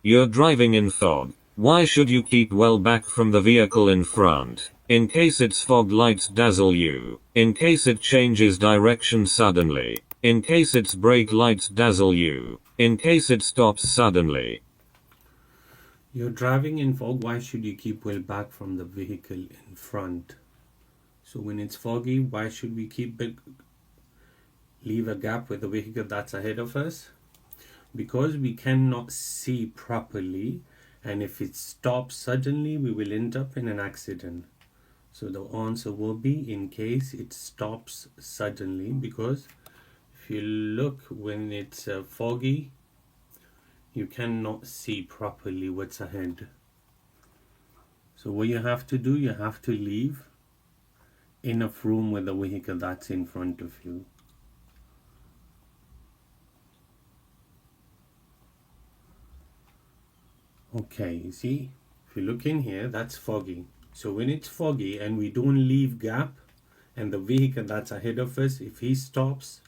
You're driving in fog. Why should you keep well back from the vehicle in front? In case its fog lights dazzle you. In case it changes direction suddenly. In case its brake lights dazzle you. In case it stops suddenly. You're driving in fog. Why should you keep well back from the vehicle in front? So when it's foggy, why should we leave a gap with the vehicle that's ahead of us? Because we cannot see properly, and if it stops suddenly, we will end up in an accident. So the answer will be in case it stops suddenly, because if you look when it's foggy, you cannot see properly what's ahead. So what you have to do, you have to leave enough room with the vehicle that's in front of you. Okay, you see, if you look in here, that's foggy. So when it's foggy and we don't leave gap, and the vehicle that's ahead of us, if he stops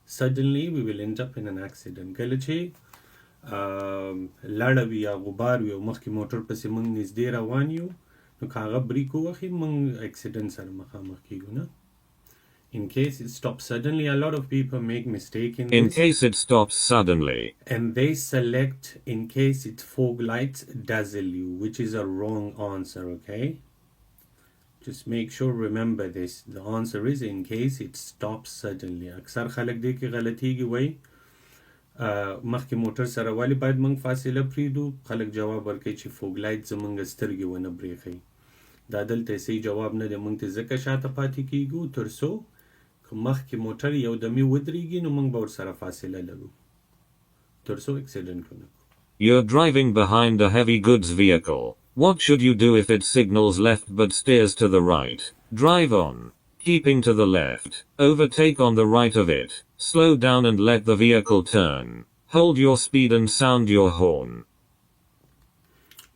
suddenly, we will end up in an accident. کله چې لړه وي یا غبار وي او مخکې موټر پسې موږ نږدې روان یو نو که هغه بریک ووهي موږ اکسیډنټ سره مخامخ کیږو نه. In case it stops suddenly, a lot of people make mistake in this. In case it stops suddenly. And they select in case its fog lights dazzle you, which is a wrong answer, okay? Just make sure, remember this. The answer is in case it stops suddenly. اکثر خلک دی کې غلطیږي وای مخکې موټر سره والی باید موږ فاصله پریدو. خلک جواب ورکوي چې فوګ لایټ زموږ سترګې ونه بریښي. دا دلته صحیح جواب نه دی. موږ ته ځکه شاته پاتې کیږو تر څو که مخکې موټر یو دمې ودرېږي نو موږ به ورسره فاصله لرو تر څو اکسیډنټ ونه کړو. You're driving behind a heavy goods vehicle. What should you do if it signals left but steers to the right? Drive on, keeping to the left. Overtake on the right of it. Slow down and let the vehicle turn. Hold your speed and sound your horn.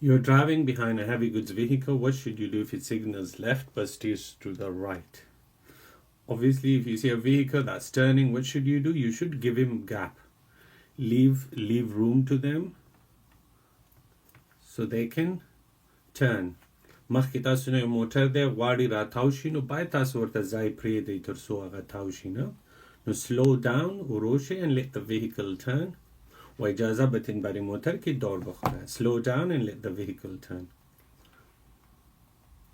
You're driving behind a heavy goods vehicle. What should you do if it signals left but steers to the right? Obviously, if you see a vehicle that's turning, what should you do? You should give him gap. Leave room to them so they can turn. مخکې تاسو نه یو موټر دی غواړي راتاو شي نو باید تاسو ورته ځای پرېږدئ تر څو هغه تاو شي نه. نو slow down ورو شئ and let the vehicle turn. و اجازه بدین برای موټر که دور بخوره. Slow down and let the vehicle turn.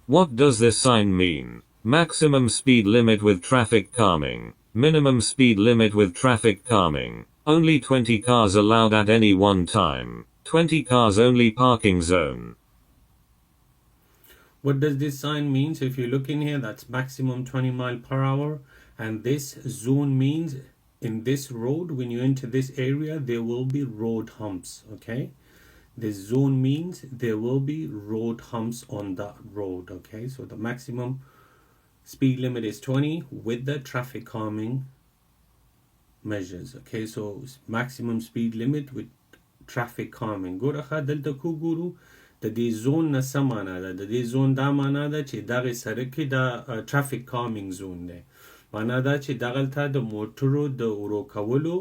What does this sign mean? Maximum speed limit with traffic calming. Minimum speed limit with traffic calming. Only 20 cars allowed at any one time. 20 cars only parking zone. What does this sign mean? So if you look in here, that's maximum 20 mile per hour. And this zone means in this road, when you enter this area, there will be road humps, okay? This zone means there will be road humps on that road, okay? So the maximum speed limit is 20 with the traffic calming measures, okay? So maximum speed limit with traffic calming. ګوره دلته کو ګورو د دې زون نه څه معنا ده؟ د دې زون دا معنا ده چې دغه سړک کې دا traffic calming zone دی. معنا ده چې دغلته د موټرو د ورو کولو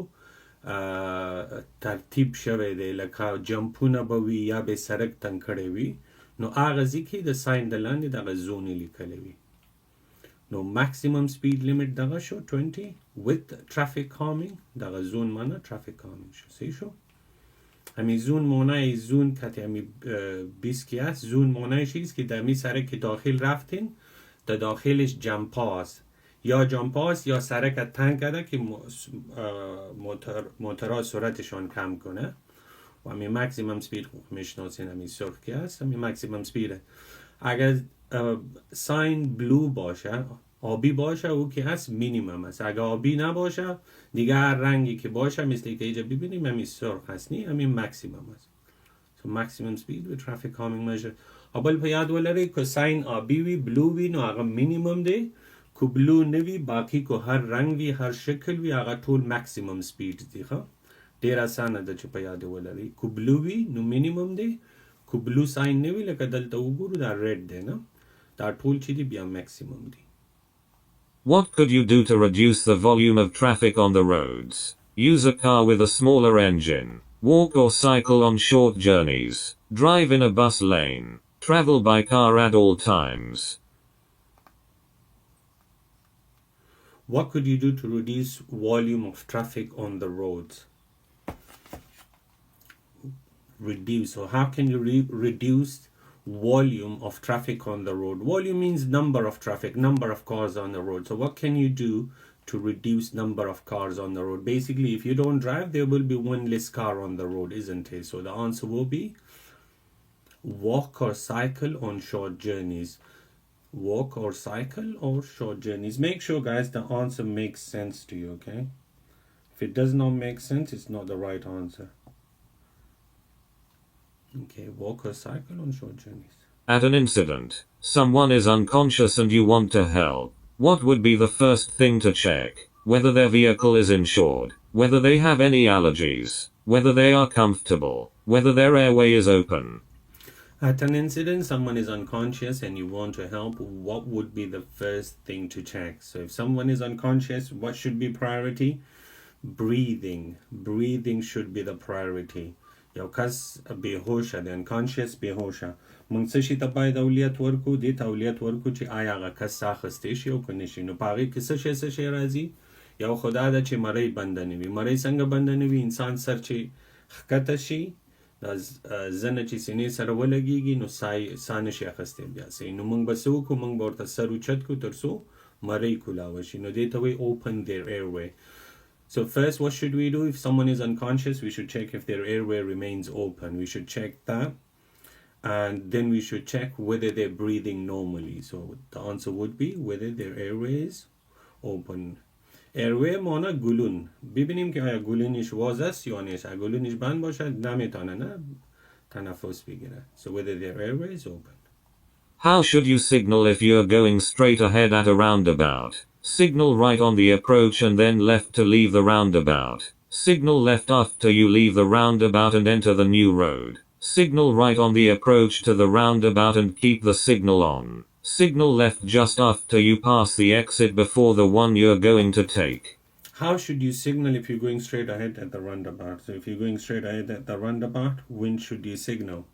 ترتیب شوی دی لکه جمپونه به وي یا به سړک تنګ کړی وي نو هغه ځای کې د ساین د لاندې دغه زون یې لیکلی وي. نو maximum speed limit دغه شو 20 with traffic calming. دغه زون معنا traffic calming شو. صحیح شو؟ همین زون معنای زون که همی 20 کی است. زون معنایش است که در می سرک که داخل رفتین در داخلش جمپاست یا جمپاست یا سرک تنگ کرده که موترها سرعتشان کم کنه و همین مکسیمم سپید میشناسین همین سرخ که است. همین مکسیمم سپیده. اگر ساین بلو باشه آبی باشه او که هست مینیمم است. اگر آبی نباشه دیگه هر رنگی که باشه مثل که اینجا ببینیم همین سرخ هست نی همین مکسیمم است. So maximum speed with traffic calming measure. اول په یاد ولرئ که ساین آبی وی بلو وی نو هغه مینیمم دی. که بلو نوی باقی که هر رنگ وی هر شکل وی هغه ټول مکسیمم سپید دی. ډیر اسانه ده چې په یاد ولرئ. که بلو وی نو مینیمم دی. که بلو ساین نوی لکه دلته وګورو دا ریډ دی نه. دا ټول چې دی بیا مکسیمم دی. What could you do to reduce the volume of traffic on the roads? Use a car with a smaller engine. Walk or cycle on short journeys. Drive in a bus lane. Travel by car at all times. What could you do to reduce volume of traffic on the roads? Reduce. So how can you reduce volume of traffic on the road? Volume means number of traffic, number of cars on the road. So what can you do to reduce number of cars on the road? Basically, if you don't drive, there will be one less car on the road, isn't it? So the answer will be walk or cycle on short journeys. Walk or cycle or short journeys. Make sure, guys, the answer makes sense to you, okay? If it does not make sense, it's not the right answer. Okay, walk or cycle on short journeys. At an incident, someone is unconscious and you want to help. What would be the first thing to check? Whether their vehicle is insured, whether they have any allergies, whether they are comfortable, whether their airway is open. At an incident, someone is unconscious and you want to help, what would be the first thing to check? So if someone is unconscious, what should be priority? Breathing. Breathing should be the priority. Yau kas behosha, the unconscious behosha. Mung څه شي ته باید اولویت ورکو؟ دې ته اولویت ورکو چې آیا هغه کس اخیستی شي او که نه شي. نو په هغې کې څه شی راځي؟ یو خو دا ده چې مرۍ بنده نه وي. مرۍ څنګه بنده نه وي؟ انسان سر چې ښکته شي، دا زنه چې سینې سره ولګېږي نو ساه نشي اخیستی بیا صحیح. نو موږ به څه وکړو؟ موږ به ورته سر اوچت کړو تر څو مرۍ کولاوه شي. نو دې ته وایي open their airway. So first, what should we do? If someone is unconscious, we should check if their airway remains open. We should check that. And then we should check whether they're breathing normally. So the answer would be whether their airway is open. Airway مانا گلون. ببینیم که آیا گلونش واز است یا نیست. اگه گلونش بند باشد نمیتونه نه تنفس بگیره. So whether their airway is open. How should you signal if you're going straight ahead at a roundabout? Signal right on the approach and then left to leave the roundabout. Signal left after you leave the roundabout and enter the new road. Signal right on the approach to the roundabout and keep the signal on. Signal left just after you pass the exit before the one you're going to take. How should you signal if you're going straight ahead at the roundabout? So if you're going straight ahead at the roundabout, when should you signal?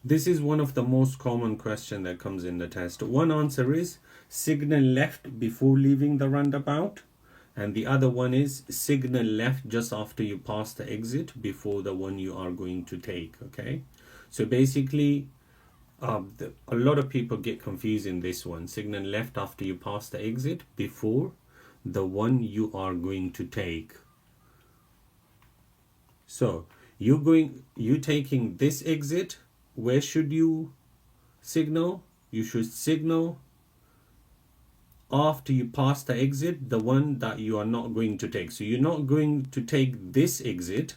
This is one of the most common questions that comes in the test. One answer is signal left before leaving the roundabout, and the other one is signal left just after you pass the exit before the one you are going to take. Okay, so basically a lot of people get confused in this one. Signal left after you pass the exit before the one you are going to take. So you taking this exit. Where should you signal? You should signal after you pass the exit, the one that you are not going to take. So you're not going to take this exit.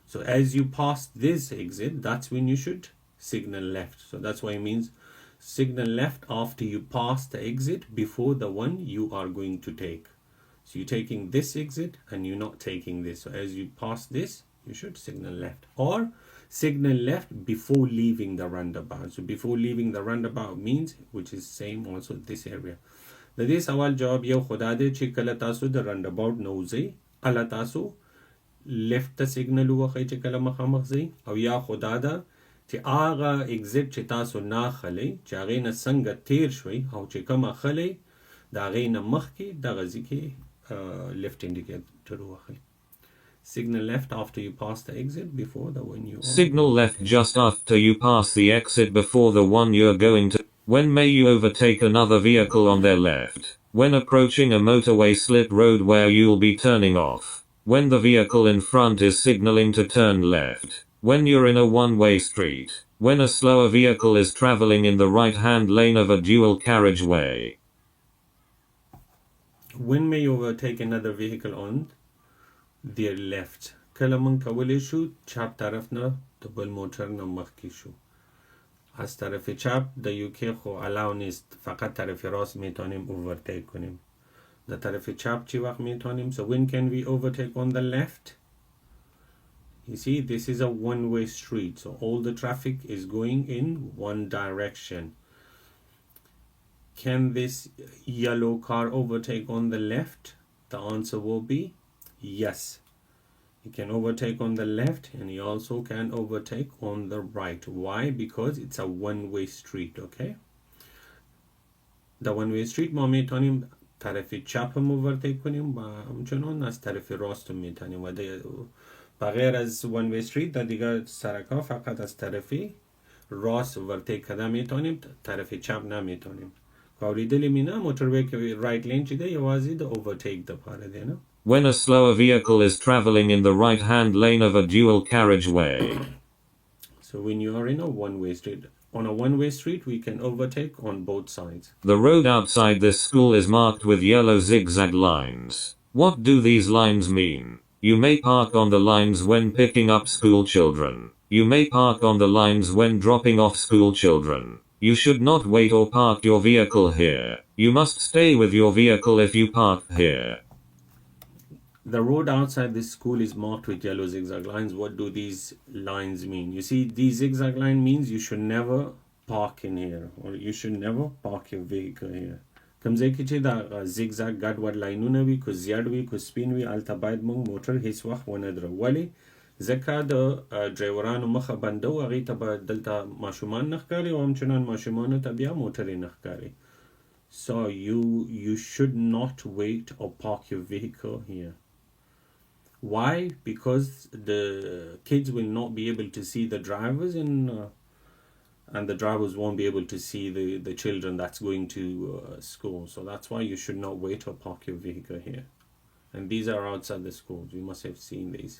So as you pass this exit, that's when you should signal left. So that's why it means signal left after you pass the exit before the one you are going to take. So you're taking this exit and you're not taking this. So as you pass this, you should signal left. Or signal left before leaving the roundabout. So before leaving the roundabout means, which is same also this area. د دې سوال جواب یو خدا دی چې کله تاسو د رانداباوټ نه وځئ هله تاسو لیفت ته سیګنل ووهئ چې کله مخامخ ځئ او یا خدا ده چې هغه اگزیټ چې تاسو نه اخلئ چې هغې نه څنګه تیر شوئ او چې کوم اخلئ د هغې نه مخکې دغه ځای کې لیفت انډیکیټر ووهئ. Signal left after you pass the exit before the one you are. Signal left just after you pass the exit before the one you're going to. When may you overtake another vehicle on their left? When approaching a motorway slit road where you'll be turning off. When the vehicle in front is signaling to turn left. When you're in a one-way street. When a slower vehicle is traveling in the right-hand lane of a dual carriageway. When may you overtake another vehicle on their left. کله من کولی شو چپ طرف نه د بل موټر نه مخکې شو. از طرف چپ د یوکی خو الاو نیست، فقط طرف راست میتونیم اوورتیک کنیم. د طرف چپ چی وقت میتونیم. So when can we overtake on the left? You see, this is a one-way street, so all the traffic is going in one direction. Can this yellow car overtake on the left? The answer will be yes. You can overtake on the left, and you also can overtake on the right. Why? Because it's a one-way street. Okay, the one-way street ما میتونیم طرف چپم اوورتیک کنیم و همچنان از طرف راست میتونیم و بغیر از one-way street در دیگر سرکا فقط از طرف راست اوورتیک کده میتونیم، طرف چپ نمیتونیم. کاوریدلی مینا موتوروی که right lane چیده یوازی ده overtake ده پاره ده نه. When a slower vehicle is traveling in the right-hand lane of a dual carriageway. So when you are in a one-way street, on a one-way street, we can overtake on both sides. The road outside this school is marked with yellow zigzag lines. What do these lines mean? You may park on the lines when picking up school children. You may park on the lines when dropping off school children. You should not wait or park your vehicle here. You must stay with your vehicle if you park here. The road outside this school is marked with yellow zigzag lines. What do these lines mean? You see, these zigzag line means you should never park in here, or you should never park your vehicle here. کم ځای کې چې دا زیګزاګ ګډ وډ لاینونه وي، که زیړ وي که سپین وي، هلته باید موږ موټر هیڅ وخت ونه درو. ولې؟ ځکه د ډرایورانو مخه بندو، هغې ته به دلته ماشومان نه ښکاري او همچنان ماشومانو ته بیا موټرې نه ښکاري. So you should not wait or park your vehicle here. Why? Because the kids will not be able to see the drivers and the drivers won't be able to see the children that's going to school. So that's why you should not wait or park your vehicle here. And these are outside the schools. You must have seen these.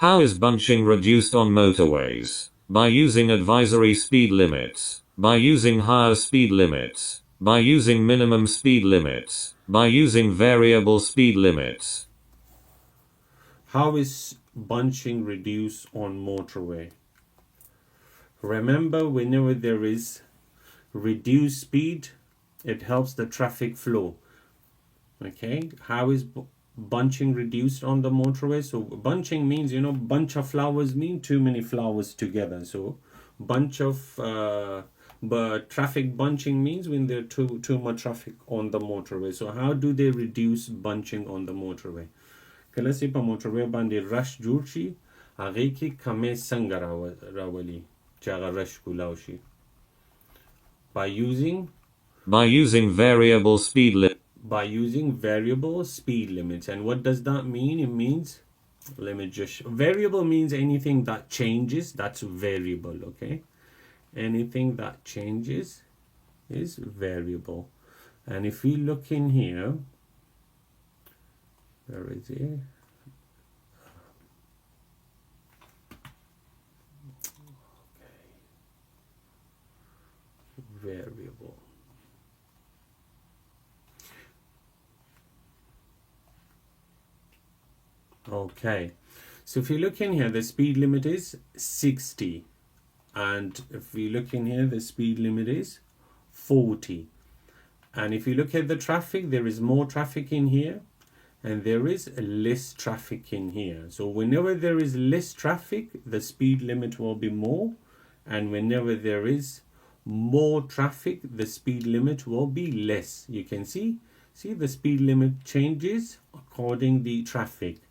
How is bunching reduced on motorways? By using advisory speed limits. By using higher speed limits. By using minimum speed limits. By using variable speed limits. How is bunching reduced on motorway? Remember, whenever there is reduced speed, it helps the traffic flow. Okay, how is bunching reduced on the motorway? So bunching means, you know, bunch of flowers mean too many flowers together. So bunch of but traffic bunching means when there's too much traffic on the motorway. So how do they reduce bunching on the motorway? کله چې په موټروی باندې رش جوړ شي، هغې کې کمې څنګه راولي چې هغه رش کولاو شي؟ By using variable speed limits. And what does that mean? It means, let me just, variable means anything that changes, that's variable. Okay, anything that changes is variable. And if we look in here, where is it? Okay. Variable. Okay. So if you look in here, the speed limit is 60. And if we look in here, the speed limit is 40. And if you look at the traffic, there is more traffic in here. And there is less traffic in here. So whenever there is less traffic, the speed limit will be more. And whenever there is more traffic, the speed limit will be less. You can see the speed limit changes according the traffic.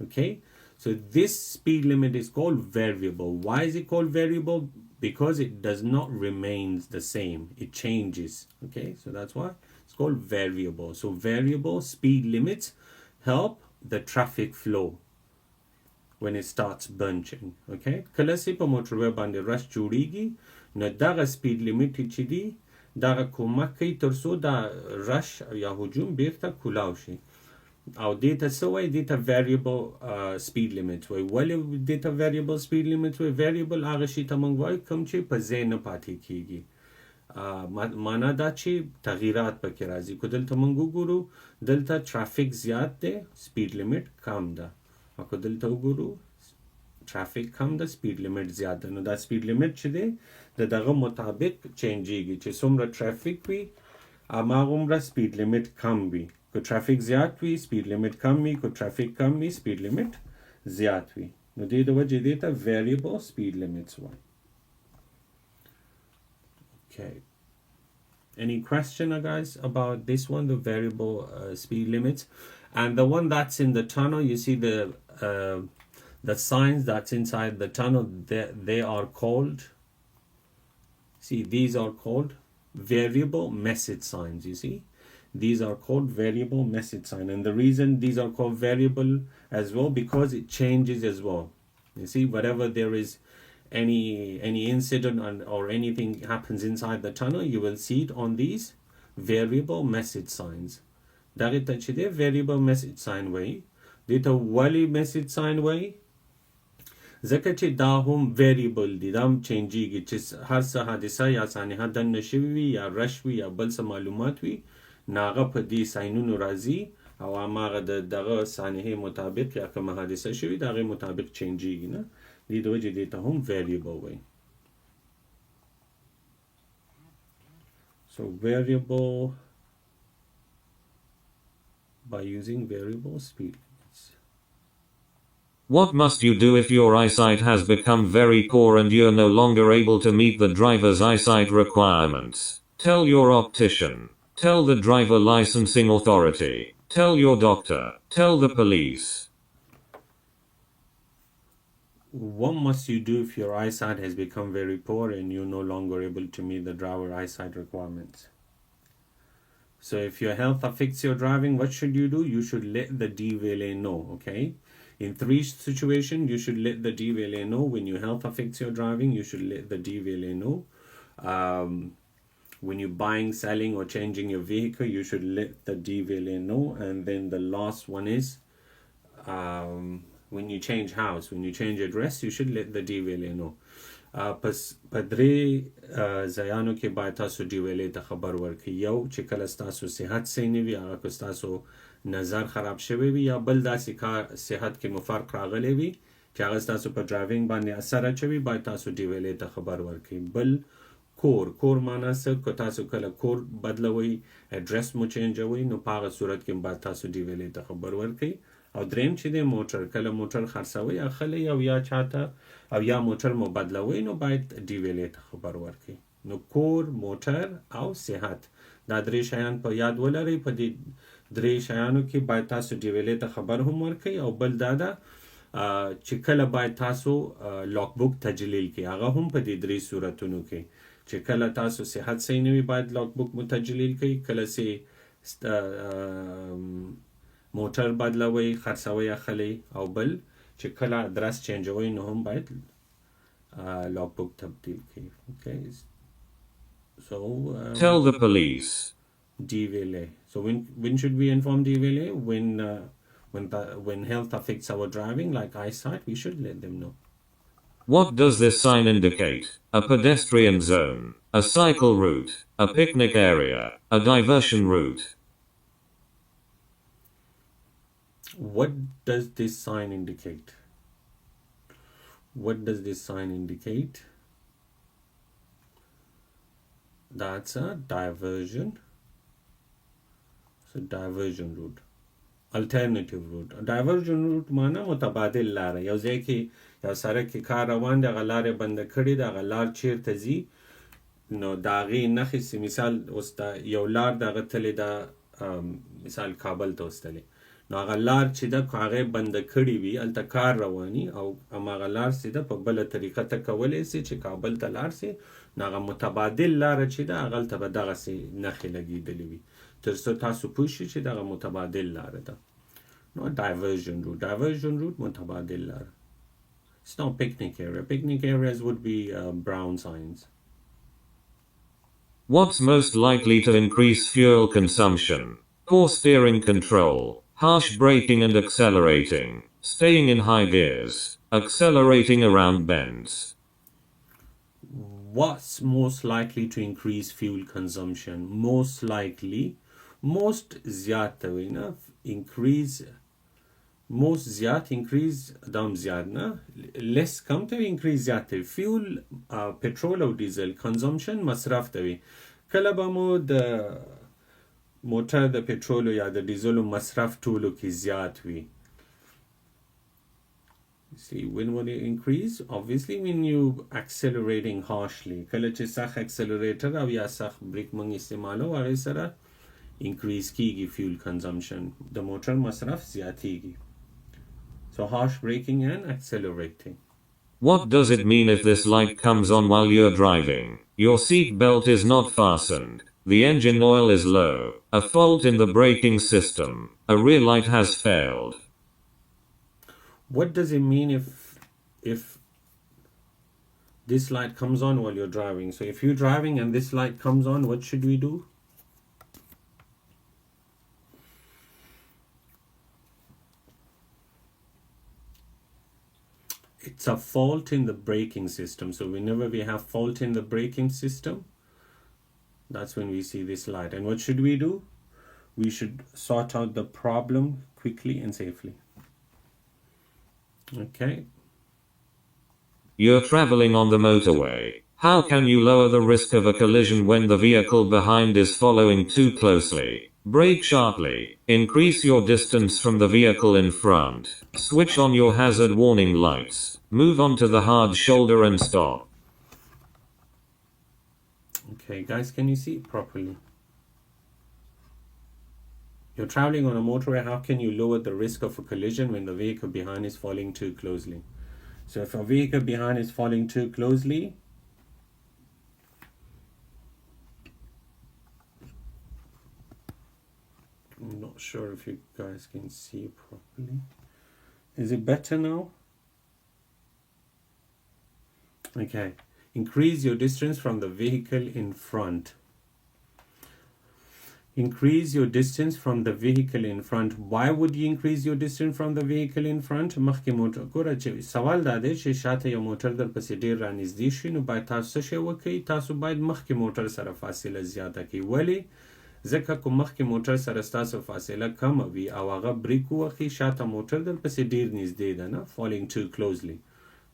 Okay, so this speed limit is called variable. Why is it called variable? Because it does not remain the same. It changes. Okay, so that's why it's called variable. So variable speed limits help the traffic flow when it starts bunching. Okay, کله چې په موټروی باندې رش جوړیږي، نو دغه سپیډ لیمیټ چې دی دغه کومک کوي تر څو دا رش یا هجوم بیرته کولاو شي. او دې ته څه وایي؟ دې ته variable speed limit وایي. ولې دې ته variable speed limit وایي؟ variable هغه شي ته موږ وایو کوم چې په ځای نه پاتې کیږي. معنا دا چې تغییرات پکې راځي. که دلته موږ وګورو، دلته ترافیک زیات دی، سپیډ لیمیټ کم ده. او که دلته وګورو، ترافیک کم ده، سپیډ لیمیټ زیات ده. نو دا سپیډ لیمیټ چې دی د دغه مطابق چینجیږي چې څومره ترافیک وي هماغومره سپیډ لیمیټ کم وي. که ترافیک زیات وي سپیډ لیمیټ کم وي، که ترافیک کم وي سپیډ لیمیټ زیات وي. نو دې د وجې دې ته variable speed limits وایي. Okay. Any question, guys, about this one, the variable speed limits? And the one that's in the tunnel, you see the signs that's inside the tunnel, they are called, see, these are called variable message signs, you see. These are called variable message sign. And the reason these are called variable as well, because it changes as well. You see, whatever there is, any incident or anything happens inside the tunnel, you will see it on these variable message signs. دغه چې دی variable message sign وایي. دې ته ولې message sign وایي؟ ځکه چې دا هم variable دي، دا هم چینجیږي، چې هر څه حادثه یا سانحه دننه شوي وي یا رش وي یا بل څه معلومات وي، ناغه په دې ساینونو راځي او هماغه د دغه سانحې مطابق یا کومه حادثه شوي د هغې مطابق چینجیږي نه. دې د وجې دې ته هم variable وایي. So variable, by using variable speed limits. What must you do if your eyesight has become very poor and you're no longer able to meet the driver's eyesight requirements? Tell your optician. Tell the driver licensing authority. Tell your doctor. Tell the police. What must you do if your eyesight has become very poor and you're no longer able to meet the driver eyesight requirements? So if your health affects your driving, what should you do? You should let the DVLA know, okay? In 3 situations, you should let the DVLA know. When your health affects your driving, you should let the DVLA know. When you're buying, selling, or changing your vehicle, you should let the DVLA know. And then the last one is when you change house, when you change address, you should let the DVLA know. پس په درې ځایانو کې باید تاسو DVLA ته خبر ورکړئ. یو چې کله ستاسو صحت صحیح نه وي، هغه که ستاسو نظر خراب شوی وي، یا بل داسې کار صحت کې مو فرق راغلی وي چې هغه ستاسو په ډرایوینګ باندې اثر اچوي، باید تاسو DVLA ته خبر ورکړئ. بل کور معنا څه؟ که تاسو کله کور بدلوئ، اډرس مو چینجوئ، نو په هغه صورت کې باید تاسو DVLA ته خبر ورکړئ. او دریم چې دی موټر، کله موټر خرڅوئ اخلئ او یا چاته او یا موټر مو بدلوئ، نو باید DVLA ته خبر ورکړئ. نو کور، موټر او صحت، دا 3 شیان په یاد ولرئ. په دې 3 شیانو کې باید تاسو DVLA ته خبر هم ورکړئ. او بل دا ده چې کله باید تاسو لاک بک تجلیل کړئ، هغه هم په دې 3 صورتونو کې چې کله تاسو صحت صحیح نه وي باید لاک بک مو تجلیل کړئ، کله چې موټر بدلوي، خرڅوي اخلي، او بل چې کله ادرس چینجوي نو هم باید لاک بک تبدیل کړئ. Okay. So Tell the police. DVLA. So when should we inform DVLA? When health affects our driving, like eyesight, we should let them know. What does this sign indicate? A pedestrian zone, a cycle route, a picnic area, a diversion route. What does this sign indicate? What does this sign indicate? That's a diversion. So diversion route. Alternative route. Diversion route معنا متبادل لاره. یو ځای کې یو سړک کې کار روان دی، هغه لارې بنده کړې ده، هغه لار چیرته ځي، نو د هغې نښې، مثال اوس د یو لار دغه تلې ده، مثال کابل ته اوس تلې، نو هغه لار چې ده هغې بنده کړې وي، هلته کار رواني، او هماغه لار چې ده په بله طریقه ته کولی سي چې کابل ته لاړ سي، نو هغه متبادل لاره چې ده هغلته به دغسې نښې لګېدلې وي، تر څو تاسو پوه شئ چې دغه متبادل لاره ده. نو diversion route متبادل لاره. It's not picnic area. Picnic areas would be brown signs. What's most likely to increase fuel consumption? Poor steering control, harsh braking and accelerating, staying in high gears, accelerating around bends. What's most likely to increase fuel consumption? Most likely, most زیاد ته وایي نه، most زیاد، increase دام زیاد نه، less کم ته وایي، increase زیاد ته وایي. fuel petrol او ډیزل consumption مصرف ته وایي. کله به مو د موټر د پټرولو یا د ډیزلو مصرف ټولو کې زیات وي. See, when will it increase? Obviously when you accelerating harshly. کله چې سخت accelerator او یا سخت بریک موږ استعمالو، هغې سره increase kigi fuel consumption. The motor masraf ziyatigi. So harsh braking and accelerating. What does it mean if this light comes on while you're driving? Your seat belt is not fastened. The engine oil is low. A fault in the braking system. A rear light has failed. What does it mean if this light comes on while you're driving? So if you're driving and this light comes on, what should we do? It's a fault in the braking system. So whenever we have fault in the braking system, that's when we see this light. And what should we do? We should sort out the problem quickly and safely. Okay. You're traveling on the motorway. How can you lower the risk of a collision when the vehicle behind is following too closely? Brake sharply. Increase your distance from the vehicle in front. Switch on your hazard warning lights. Move onto the hard shoulder and stop. Okay, guys, can you see it properly? You're traveling on a motorway. How can you lower the risk of a collision when the vehicle behind is following too closely? So if a vehicle behind is following too closely, I'm not sure if you guys can see properly. Is it better now? Okay. Increase your distance from the vehicle in front. Increase your distance from the vehicle in front. Why would you increase your distance from the vehicle in front? مخکې موټر ګوره چې سوال دا دی چې شاته یو موټر در پسې ډیر رانږدې شي نو باید تاسو څه شی وکړئ؟ تاسو باید مخکې موټر سره فاصله زیاته کړئ. ولې؟ ځکه که مخکې موټر سره ستاسو فاصله کمه وي او هغه بریک ووهي شاته موټر در پسې ډیر نږدې ده نه following too closely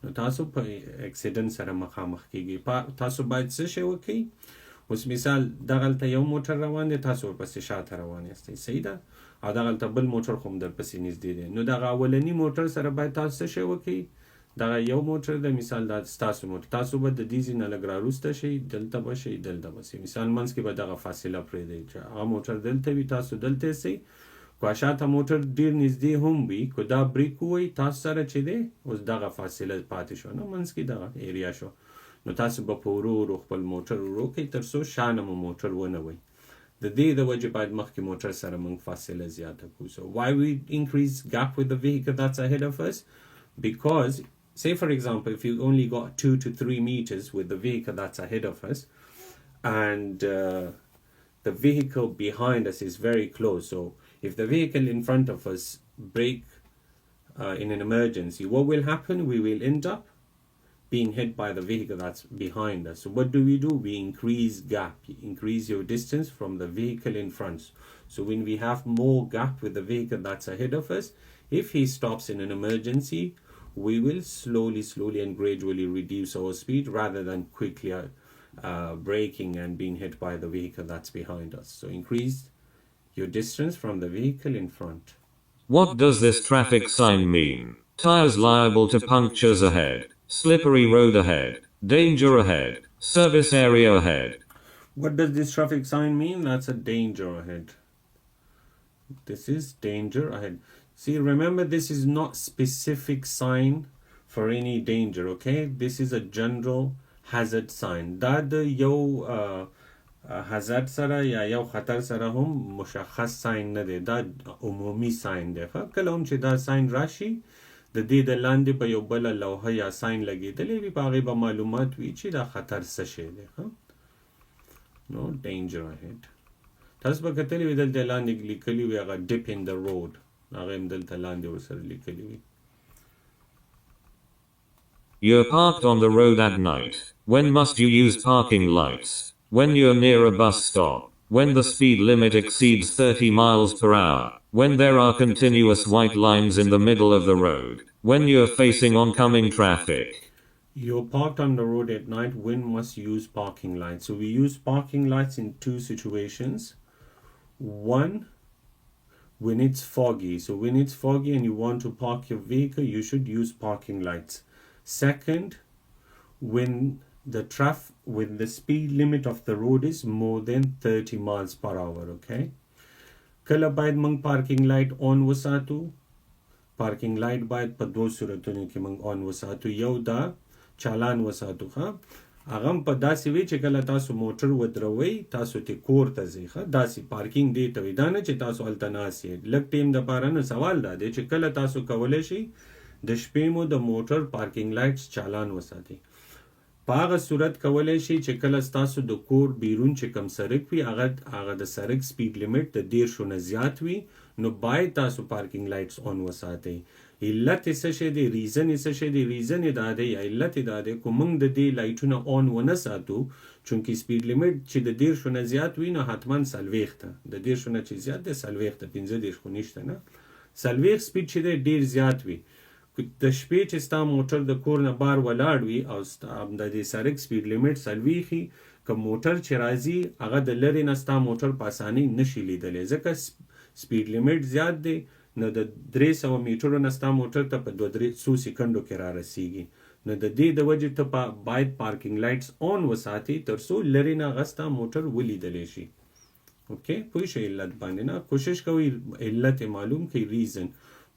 نو تاسو په اکسیډنټ سره مخامخ کیږئ. تاسو باید څه شی وکړئ؟ اوس مثال دغلته یو موټر روان دی تاسو ورپسې شاته روان یاستئ صحیح ده او دغلته بل موټر خو هم درپسې نږدې دی نو دغه اولني موټر سره باید تاسو څه شی وکړئ؟ دغه یو موټر د مثال دا ستاسو موټر تاسو به د دې ځای نه لږ راوروسته شئ دلته به شئ دلته به شئ مثال منځ کې به دغه فاصله پرېږدئ چې هغه موټر دلته وي تاسو دلته یاستئ که شاته موټر ډیر نږدې هم وي که دا بریک ووهي تاسو سره چې دی اوس دغه فاصله پاتې شو نه منځ کې دغه ایریا شو نو تاسو به په ورو ورو خپل موټر ورو کړئ تر څو شانه مو موټر ونه وهي. د دې د وجې باید مخکې موټر سره موږ فاصله زیاته کړو. So why we increase gap with the vehicle that's ahead of us? Because say for example if you only got 2 to 3 meters with the vehicle that's ahead of us and the vehicle behind us is very close. So if the vehicle in front of us brake in an emergency, what will happen? We will end up being hit by the vehicle that's behind us. So what do? We increase gap, increase your distance from the vehicle in front. So when we have more gap with the vehicle that's ahead of us, if he stops in an emergency, we will slowly and gradually reduce our speed rather than quickly braking and being hit by the vehicle that's behind us. So increase your distance from the vehicle in front. What does this traffic sign mean? Tires liable to punctures ahead. Slippery road ahead. Danger ahead. Service area ahead. What does this traffic sign mean? That's a danger ahead. This is danger ahead. See, remember this is not specific sign for any danger, okay? This is a general hazard sign. دا د یو hazard سره یا یو خطر سره هم مشخص ساين نه دی دا عمومي ساين دی کله هم چې دا ساين راشي د دې د لاندې په یو بل لوحه یا ساين لګیدلې وي په هغې به معلومات وي چې دا خطر څه شی دی نو danger ahead تاسو به کتلې وي دلته لاندې لیکلي وي هغه dip in the road هغه هم دلته لاندې ورسره لیکلي وي. You're parked on the road at night. When must you use parking lights? When you're near a bus stop. When the speed limit exceeds 30 miles per hour. When there are continuous white lines in the middle of the road. When you're facing oncoming traffic. You're parked on the road at night. When must you use parking lights? So we use parking lights in two situations. One, when it's foggy. So when it's foggy and you want to park your vehicle, you should use parking lights. Second, when the speed limit of the road is more than 30 miles per hour, okay? کله باید موږ پارکینګ لایټ اون وساتو. پارکینګ لایټ باید په دوه صورتونو کې موږ اون وساتو. یو دا چالان وساتو هغه په داسې وی چې کله تاسو موټر ودروي تاسو ته کور ته ځئ داسې پارکینګ دی ته وی دا نه چې تاسو هلته ناست یې. لږ ټیم دپاره نه سوال دا دی چې کله تاسو کولی شئ د شپې مو د موټر پارکینګ لایټس چالان وساتئ. په هغه صورت کولی شئ چې کله ستاسو د کور بیرون چې کوم سړک وي هغه د سړک سپیډ لیمټ د 10 نه زیات وي نو باید تاسو پارکینګ لایټس اون وساتئ. علت یې څه شی دی؟ ریزن یې څه شی دی؟ ریزن یې دا دی یا علت یې دا دی که موږ د دې لایټونه اون ونه ساتو چونکې سپیډ لیمټ چې د 10 نه زیات وي نو حتما 40 د 10 نه چې زیات دی 40 15 خو نشته نه 40 سپیډ چې دی ډیر زیات وي. د شپې چې ستا موټر د کور نه بار ولاړ وي او د دې سړک سپیډ لیمټ 40 که موټر چې راځي هغه د لرې نه ستا موټر په اسانۍ نشي لیدلی ځکه سپیډ لیمټ زیات دی نو د 300 میټرو نه ستا موټر ته په 2-3 سکندو کې را رسیږي. نو د دې د وجې ته باید پارکینګ لایټس اون وساتي تر څو لرې نه هغه ستا موټر ولیدلی شي. اوکې پوه شئ علت باندې نه کوشش کوئ علت معلوم کړئ ریزن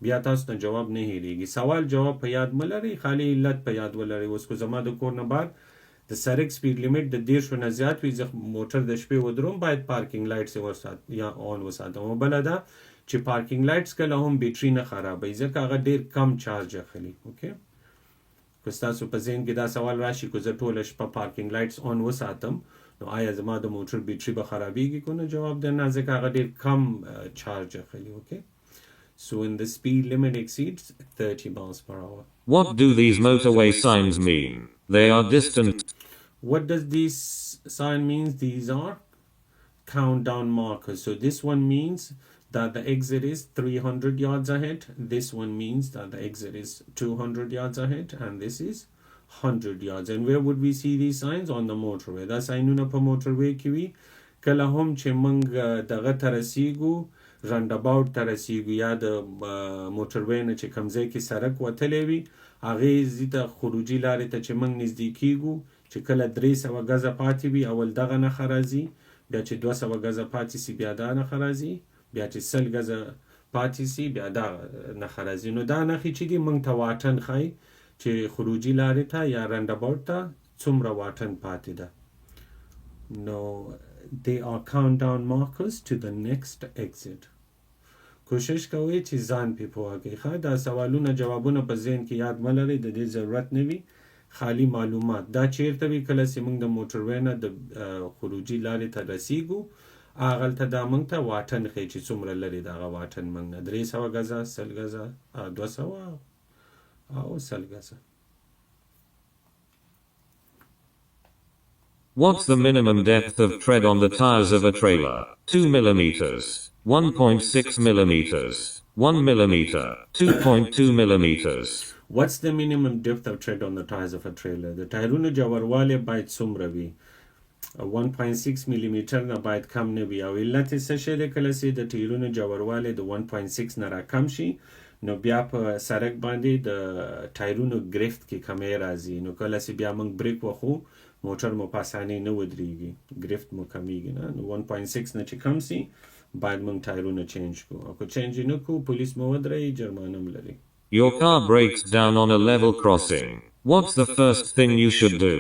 بیا تاسو ته جواب نه هیریږي. سوال جواب په یاد ملرئ خالی علت په یاد ولرئ. اوس کو زما د کور نه بار د سړک سپیډ لیمټ د 10 نه زیات وي زه موټر د شپې ودروم باید پارکینګ لایټس ورسات یا اون وساتم. بله دا چې پارکینګ لایټس کله هم بیټري نه خرابوي ځکه هغه ډیر کم چارج اخلي. اوکې که ستاسو په ذهن کې دا سوال راشي که زه ټوله شپه پارکینګ لایټس اون وساتم نو آیا زما د موټر بیټري به خرابیږي که نه؟ جواب دی نه ځکه هغه ډیر کم چارج اخلي. اوکې So when the speed limit exceeds 30 miles per hour. What do these motorway signs mean? They are distant. What does this sign mean? These are countdown markers. So this one means that the exit is 300 yards ahead. This one means that the exit is 200 yards ahead. And this is 100 yards. And where would we see these signs? On the motorway. That's signuna pa motorway ki vi. Kala hum che mang daga tarasigu. رنډاباوټ ته رسیږو یا د موټروی نه چې کوم ځای کې سړک وتلی وي هغې ځي ته خروجي لارې ته چې موږ نږدې کیږو چې کله 300 ګزه پاتې وي اول دغه نښه راځي بیا چې 200 ګزه پاتې سي بیا دا نښه راځي بیا چې 100 ګزه پاتې سي بیا دا نښه راځي. نو دا نښې چې دي موږ ته واټن ښایي چې خروجي لارې ته یا رنډاباوټ ته څومره واټن پاتې ده. نو they are countdown markers to the next exit. کوشش کوئ چې ځان پې پوه کړئ. دا سوالونه جوابونه په ذهن کې یاد ملرئ د دې ضرورت نه وي خالی معلومات. دا چیرته وي کله چې موږ د موټروی نه د خروجي لارې ته رسیږو هغلته دا موږ ته واټن ښیي چې څومره لرې د هغه واټن موږ نه 300 ګزه 100 ګزه 200 او 100 ګزه. What's the minimum depth of tread on the tires of a trailer? 2 millimeters, 1.6 millimeters, 1 millimeter, 2.2 millimeters. What's the minimum depth of tread on the tires of a trailer? د ټایرونو جوړوالی باید څومره وي؟ 1.6 millimeter نه باید کم نه وي. او علت یې څه شی دی؟ کله چې د ټایرونو جوړوالی د 1.6 نه راکم شي نو بیا په سړک باندې د ټایرونو ګرفت کې کمی راځي. نو کله چې بیا موږ بریک وخو موټر مو په اسانۍ نه ودرېږي ګرفت مو کمیږي نه. نو 1.6 نه چې کم سي باید موږ ټایرونه چینج کړو او که چینج یې نه کړو پولیس مو ودرېږي جرمانه هم لري. Your car breaks down on a level crossing. What's the first thing you should do?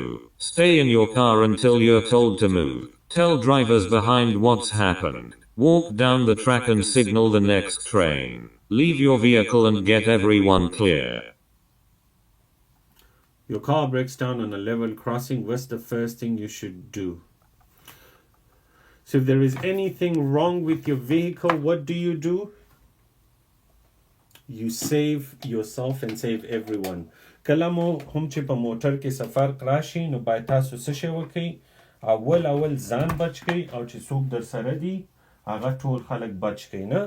Stay in your car until you're told to move. Tell drivers behind what's happened. Walk down the track and signal the next train. Leave your vehicle and get everyone clear. Your car breaks down on a level crossing. What's the first thing you should do? So if there is anything wrong with your vehicle, what do? You save yourself and save everyone. کله مو هم چې په موټر کې سفر راشي نو باید تاسو څه شی وکړئ؟ اول ځان بچ کړئ او چې څوک در سره دي هغه ټول خلک بچ کړئ نه.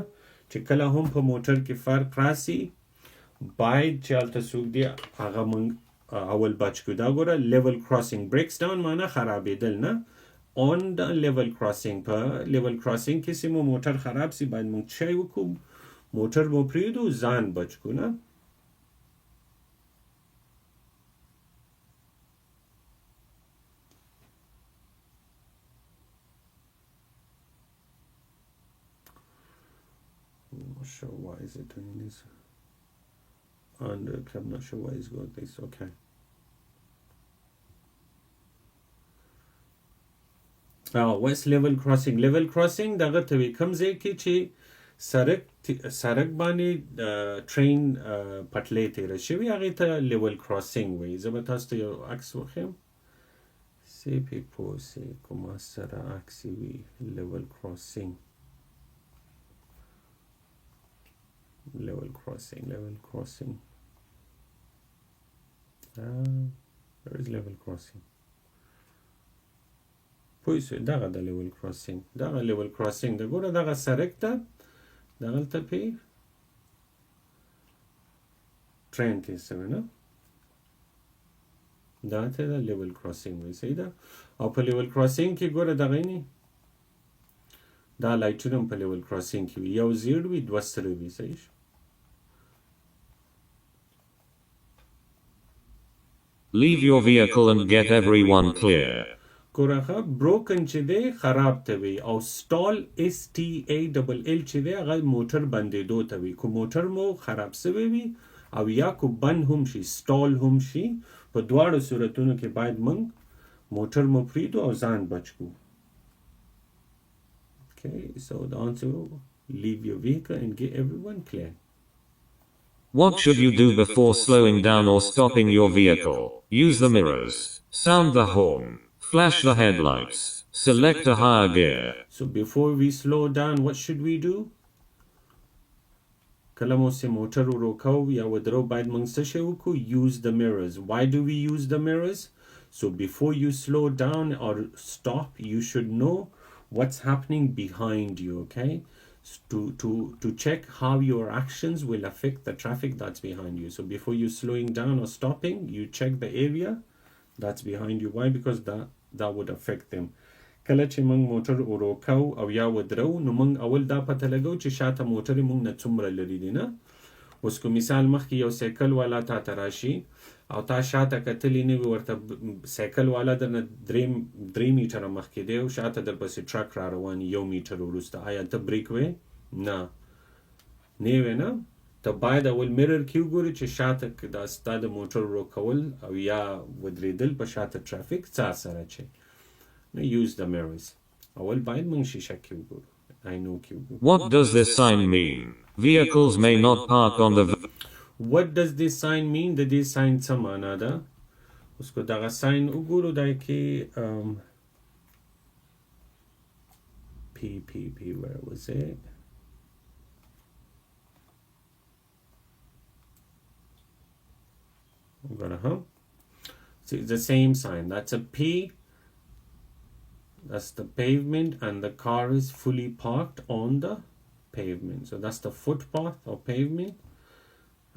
چې کله هم په موټر کې فرق راسي باید چې هلته څوک دی هغه موږ اول بچ کړو. دا ګوره لیول کراسینګ بریکس ډاون معنا خرابېدل نه. اون د لیول کراسینګ په لیول کراسینګ کې چې مو موټر خراب سي باید موږ څه وکړو؟ موټر مو پرېږدو ځان بچ کړو نه. not sure why is it doing this. And I'm not sure why it's got this. Okay. West level crossing. Level crossing دغه ته وی کوم ځای کې چې سړک باندې ټرین پټلۍ تیره شوي هغې ته لیول کراسینګ وایي. زه به تاسو ته یو عکس وښیم سی پې پوه سئ کومه سره عکس وي لیول کراسینګ where is level crossing پوه سئ دغه د لیول کراسینګ د ګوره دغه سړک ته دغلته پې ټرین تېر شوی نه دا ته د لیول کراسینګ وایي صحیح ده. او په لیول کراسینګ کې ګوره دغه نی دا لایټونه هم په لیول کراسینګ کې وي یو زیړ وي دوه سره وي صحیح شو. Leave your vehicle and get everyone clear. ګوره بروکن چې دی خراب ته وي او سټال STALL چې دی هغه موټر بندېدو ته وي. کو موټر مو خراب سوی وي او یا کو بند هم شي سټال هم شي په دواړو صورتونو کې باید موږ موټر مو پریږدو او ځان بچ کړو. Okay, so the answer leave your vehicle and get everyone clear. What should you do before slowing down or stopping your vehicle? Use the mirrors, sound the horn, flash the headlights, select a higher gear. So before we slow down, what should we do? کله مو چې موټر ورو یا ودرو باید موږ څه شی وکړو use the mirrors. Why do we use the mirrors? So before you slow down or stop, you should know what's happening behind you, okay? To check how your actions will affect the traffic that's behind you. So before you slowing down or stopping, you check the area that's behind you. Why? Because that would affect them. کله چې موږ موټر ورو کوو او یا ودرو نو موږ اول دا پته لګو چې شاته موټر موږ نه څومره لرې دي نه. اوس کو مثال مخکې یو سایکل والا تا ته راشي او تا شاته کتلی نه وي ورته سایکل والا درنه درې میټره مخکې دی او شاته درپسې ټرک را روان 1 میټر وروسته آیا ته بریک وې نه وې نه ته باید اول میرر کې وګورې چې شاته دا ستا د موټر ورو کول او یا ودرېدل په شاته ټرافیک څه سره چې نو use the mirrors. اول باید موږ شیشه کې وګورو آینو کې وګورو. What does this sign mean? Vehicles may not park on the What does this sign mean? د دې ساين څه معنا ده؟ اوس کو دغه ساين وګورو دای کې P where was it? See, the same sign. That's a P. That's the pavement and the car is fully parked on the pavement. So that's the footpath or pavement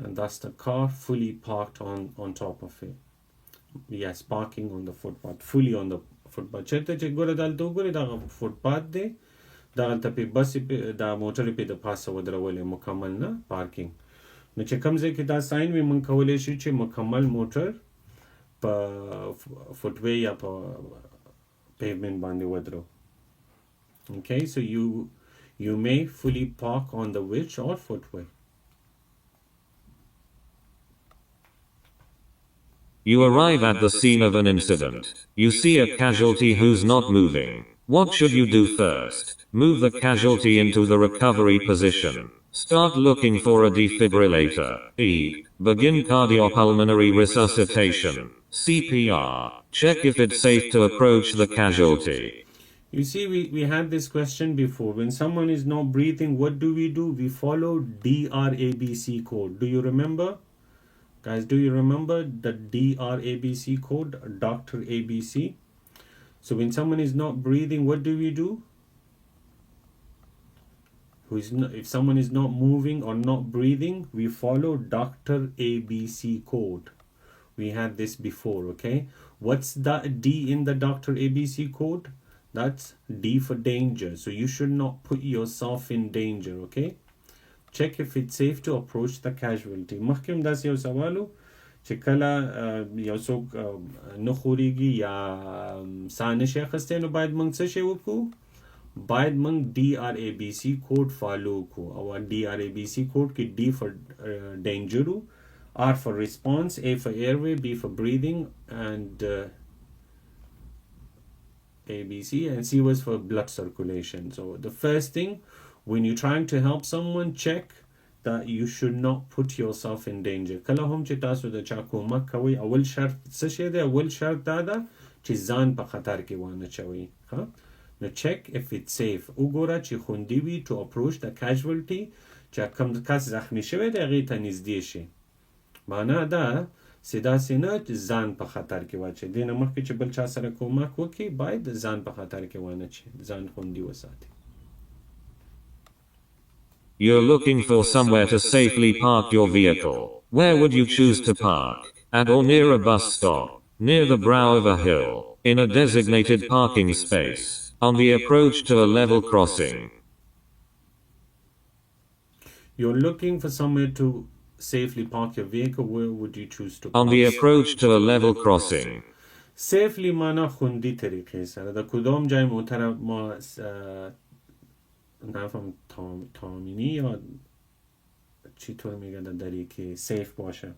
and that's the car fully parked on top of it. Yes, parking on the footpath, fully on the footpath. چرته چې ګوره دلته وګورې دا فوټپاث دی دغلته پې بس دا موټر پې د پاسه ودرولې مکمل نه پارکینګ. نو چې کوم ځای کې دا ساين وي موږ کولی شو چې مکمل موټر په فوټوی یا په pavement bande wadro. Okay, so you may fully park on the which or footway. You arrive at the scene of an incident. You see a casualty who's not moving. What should you do first? Move the casualty into the recovery position. Start looking for a defibrillator. Begin cardiopulmonary resuscitation. CPR. Check if it's safe to approach the casualty. You see, we had this question before. When someone is not breathing, what do? We follow DRABC code. Do you remember? Guys, do you remember the DRABC code? Dr. ABC. So when someone is not breathing, what do? If someone is not moving or not breathing, we follow Dr. ABC code. We had this before, okay? What's the D in the Dr. ABC code? That's D for danger. So you should not put yourself in danger, okay? Check if it's safe to approach the casualty. مخکم داس یو سوالو چې کله یو څوک نه خوريږي یا سانه شي اخسته نو باید موږ څه شی وکړو باید من DRABC کوड فالو کو او DRABC کوड کې D for danger, R for response, A for airway, B for breathing, and ABC, and C was for blood circulation. So the first thing, when you're trying to help someone, check that you should not put yourself in danger. کله هم چې تاسو د چا کومک کوئ اول شرط څه شی دی؟ اول شرط دا ده چې ځان په خطر کې وانه چوئ. نو check if it's safe. وګوره چې خوندي وي to approach the casualty، چې کوم کس زخمی شوی دی هغې ته نږدې شي. معنا ده سیدا سینا ځان په خطر کې واچي. دې نه مخکې چې بل چا سره کومک وکړي باید ځان په خطر کې وانه چي، ځان خوندي وساتي. You're looking for somewhere to safely park your vehicle. Where would you choose to park? At or near a bus stop? Near the brow of a hill? In a designated parking space? On the approach to a level crossing? You're looking for somewhere to safely park your vehicle. Where would you choose to park? On the approach to a level crossing. Safely معنا خوندی طریقه سره. در کدام جای محترم ما نفهم تامینی یا چطور میگه داری که سیف باشه.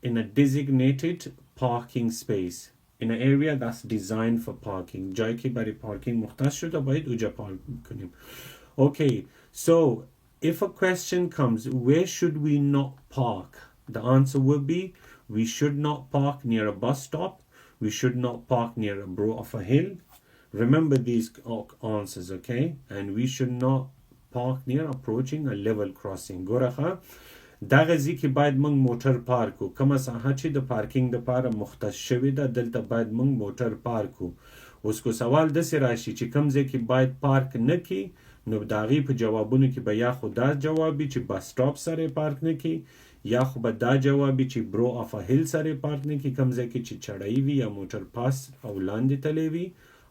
In a designated parking space, in an area that's designed for parking. جایی که برای پارکینگ مختص شده باید اونجا پارک کنیم. Okay, so if a question comes, where should we not park? The answer would be, we should not park near a bus stop. We should not park near a brow of a hill. Remember these answers, okay? And we should not park near approaching a level crossing. ګوره دغه ځای کې باید موږ موټر پارک کو. کومه ساحه چې د پارکینګ دپاره مختص شوې ده دلته باید موږ موټر پارک کو. اوس کو سوال داسې راشي چې کوم ځای کې باید پارک نه کړي، نو د هغې په جوابونو کې به یا خو دا جواب وي چې بس سټاپ سره پارک نه کړي، یا خو به دا جواب وي چې برو آف ا هیل سره پارک نه کړي، کوم ځای کې چې چړۍ وي یا موټر پاس او لاندې تللی وي،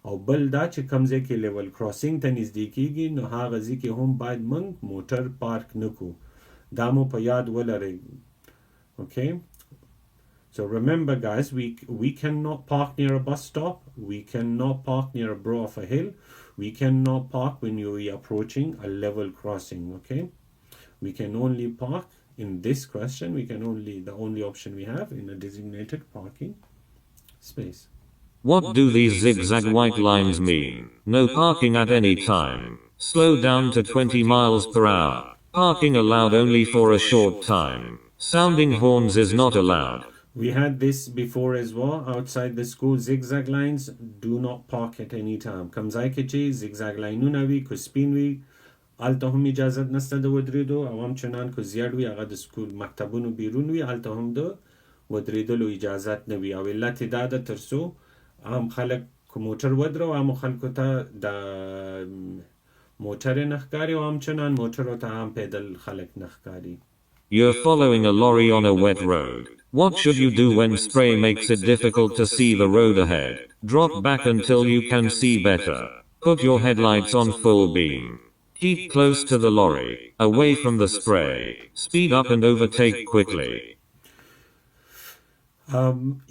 او بل دا چې کوم ځای کې لیول کراسینګ ته نږدې کېږي نو هغه ځای کې هم باید موږ موټر پارک نه کړو. دا مو په یاد ولرئ. Okay, so remember guys, we cannot park near a bus stop, we cannot park near a brow of a hill, we cannot park when you're approaching a level crossing. Okay, we can only park in this question, the only option we have in a designated parking space. What do these zigzag white lines mean? No parking at any time. Slow down to 20 miles per hour. Parking allowed only for a short time. Sounding horns is not allowed. We had this before as well. Outside the school, zigzag lines, do not park at any time. کمزای کې چې zigzag لاینونه وي که سپین وي هلته هم اجازت نسته د ودرېدو، او همچنان که زیړ وي هغه د سکول مکتبونو بیرون وي هلته هم د ودرېدلو اجازت نه وي. او علت یې دا ده تر څو عام خلک که موټر ودرو عامو خلکو ته د موټر نه ښکاري او همچنان موټرو ته هم پیدل خلک نه ښکاري. You're following a lorry on a wet road. What should you do when spray makes it difficult to see the road ahead? Drop back until you can see better. Put your headlights on full beam. Keep close to the lorry, away from the spray. Speed up and overtake quickly.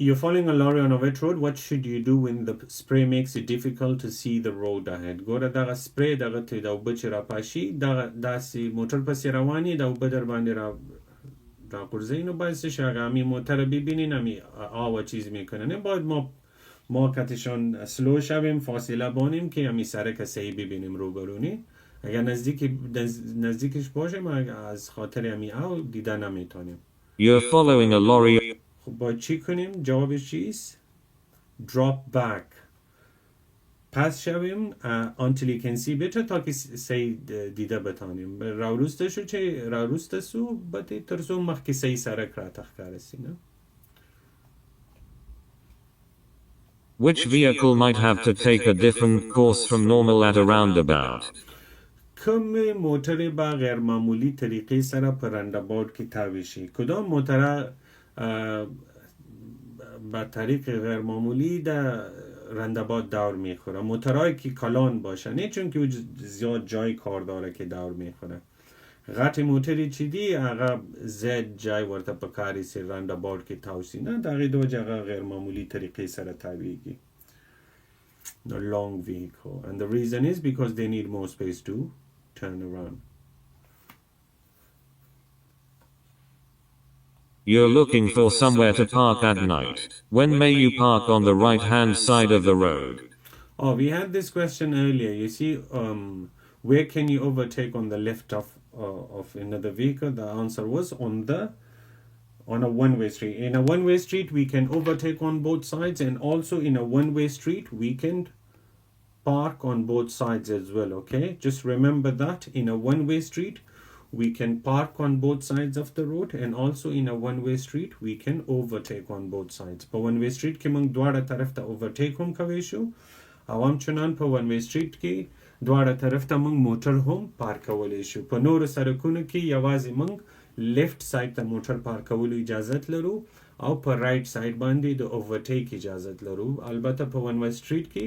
You're following a lorry on a wet road. What should you do when the spray makes it difficult to see the road ahead? ګوره دغه سپری دغه ته د اوبه چې راپاشي داسې موټر پسې رواني د اوبه در باندې راغورځوي نو باید څه شي هغه همین موتر رو ببینین همین آوا چیز میکنه. باید ما کتشان سلو شویم، فاصله بانیم که همین سرک صحیح ببینیم روبرونی. اگر نزدیکش باشیم از خاطر همین آو دیده نمیتونیم. You're following a lorry. خب باید چی کنیم؟ جوابش چیست؟ Drop back. پس شویم until you can see better تا که صحیح دیده بتانیم. راوروسته باید ترسو مخ که صحیح سرک را تخکارسی نه؟ Which vehicle might have to take a different course from normal at a roundabout? کم موتر با غیر معمولی طریقه سره پر رانداباوت که تاویشی. کدام موتر با طریق غیر معمولی در رانداباوت دور میخوره؟ موترهایی که کلان باشه، نه چون که زیاد جای کار داره که دور میخوره. غط موتری چی دی اغا زیاد جای ورته پکاری سی رانداباوت که تاوشی نه داغی دو جگه غیر معمولی طریقه سره تاویگی. a long vehicle. And the reason is because they need more space to turn around. You're looking for somewhere to park at night. When may you park on the right-hand side of the road? Oh, we had this question earlier. You see, where can you overtake on the left of another vehicle? The answer was on a one-way street. In a one-way street, we can overtake on both sides, and also in a one-way street, we can park on both sides as well. Okay, just remember that in a one-way street, we can park on both sides of the road, and also in a one-way street, we can overtake on both sides. په one-way street کې موږ دواړه طرف ته overtake هم کوي شو، او همچنان په one-way street کې دواړه طرف ته موږ موټر هم پارک کولی شو. په نورو سړکونو کې یوازې موږ لیفت سایډ ته موټر پارک کولو اجازت لرو، او په رائټ سایډ باندې د overtake اجازت لرو. البته په one-way street کې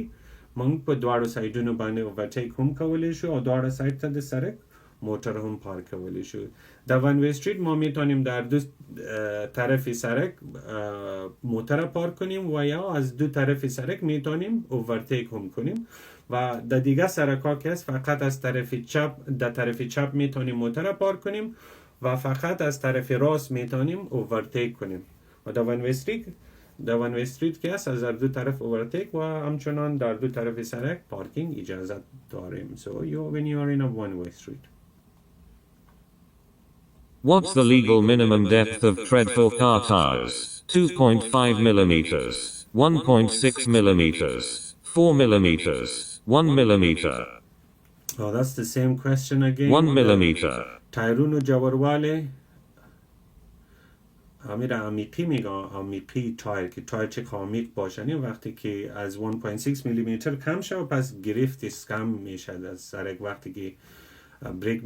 موږ په دواړو سایډونو باندې overtake هم کولی شو، او دواړه سایډ ته د سړک موتر هم پارک کولی شو. در ون وی استریت ما میتونیم در دو طرف سرک موتر پارک کنیم، و یا از دو طرف سرک میتونیم اوورتیک هم کنیم. و در دیگه سرک ها که هست فقط از طرف چپ، در طرف چپ میتونیم موتر پارک کنیم، و فقط از طرف راست میتونیم اوورتیک کنیم. و در ون وی استریت که هست از در دو طرف اوورتیک و همچنان در دو طرف سرک پارکینگ اجازت داریم. So when you are in a one-way street. What's the legal minimum depth of tread for car tires? 2.5 millimeters, 1.6 millimeters, 4 millimeters, 1 millimeter. Oh, that's the same question again. 1 millimeter. تایرونو جوارواله امیره امیپی میگه، امیپی تایر که تایر چه کامیک باشنی وقتی که از 1.6 میلیمتر کم شد، پس گرفتش کم میشه از سرک. وقتی که بریک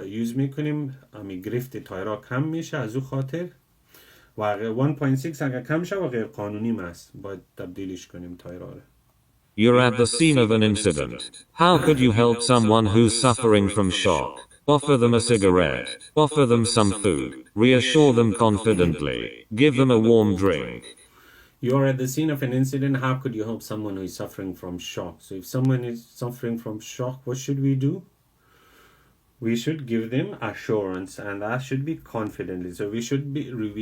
یوز میکنیم امی گرفت تایرها کم میشه، از او خاطر و 1.6 اگر کم شد و غیر قانونی است، باید تبدیلش کنیم تایرها. You're at the scene of an incident. How could you help someone who's suffering from shock? Offer them a cigarette. Offer them some food. Reassure them confidently. Give them a warm drink. You're at the scene of an incident. How could you help someone who is suffering from shock? So if someone is suffering from shock, what should we do? We should give them assurance, and that should be confidently. So we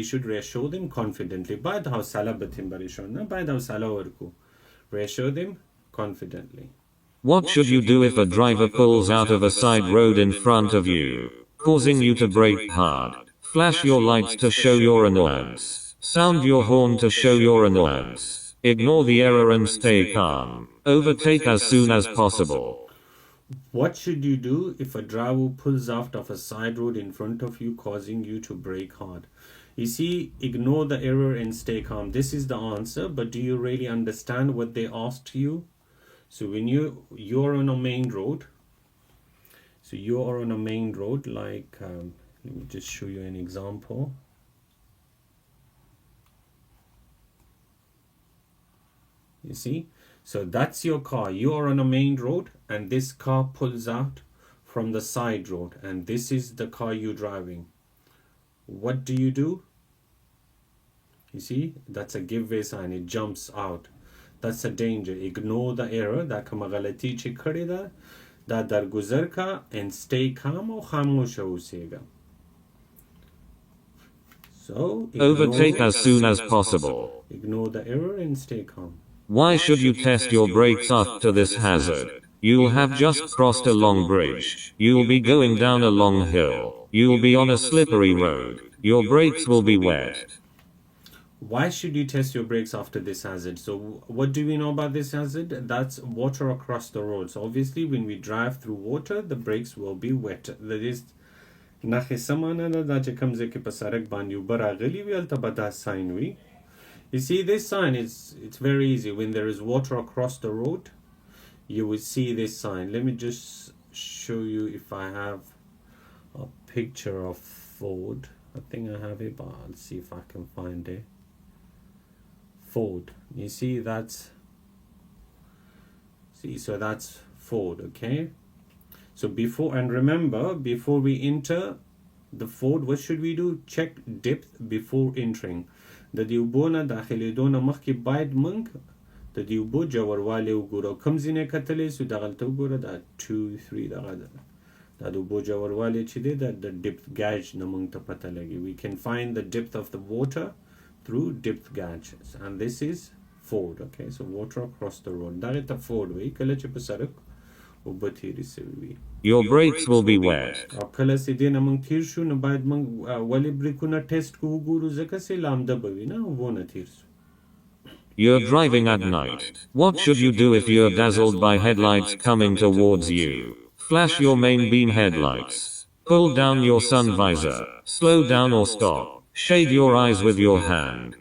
should reassure them confidently. باید حوصله بدیم برایشان، نه باید حوصله ورکو. Reassure them confidently. What should you do if a driver pulls out of a side road in front of you, causing you to brake hard? Flash your lights to show your annoyance. Sound your horn to show your annoyance. Ignore the error and stay calm. Overtake as soon as possible. What should you do if a driver pulls out of a side road in front of you, causing you to brake hard? You see, ignore the error and stay calm. This is the answer, but do you really understand what they asked you? So when you're on a main road, like, let me just show you an example. You see? So that's your car. You are on a main road, and this car pulls out from the side road, and this is the car you're driving. What do? You see, that's a give way sign. It jumps out. That's a danger. Ignore the error. That kama ghalati chi khadi da, da dar guzar ka, and stay calm or khamosh usega. So overtake as soon as possible. Ignore the error and stay calm. Why should you test your brakes after this hazard? You'll have just crossed a long bridge. You'll be going down a long hill. You'll be on a slippery road. Your brakes will be wet. Why should you test your brakes after this hazard? So what do we know about this hazard? That's water across the road. So obviously when we drive through water, the brakes will be wet. That is نخی سمانه دا چه کمزه که پسرک باندیو برا غلی ویل تا بدا sign we. You see, this sign it's very easy. When there is water across the road, you will see this sign. Let me just show you if I have a picture of Ford. I think I have it, but I'll see if I can find it. Ford. You see, so that's Ford, okay? So and remember, before we enter the Ford, what should we do? Check depth before entering. د دیوبونه داخلي دونه مخکې باید منګ د دې اوبو ژوروالی وګوره کوم ځینې کتلی سو دغلته وګوره دا 2 3 دغه ده دا د اوبو ژوروالی چې دی د ډیپث ګاج نه موږ ته پته لګي we can find the depth of the water through depth gauges and this is ford okay so water across the road دغه ته ford وي کله چې په سړک اوبه تیرې سوي وي Your brakes will be wet. او کله چې دې نه موږ تیر شو نو باید موږ ولې بریکونه ټیسټ کو وګورو ځکه چې لامده به وي نه وونه تیر سو You're driving at night. What should you do if you're dazzled by headlights coming towards you? Flash your main beam headlights. Pull down your sun visor. Slow down or stop. Shade your eyes with your hand.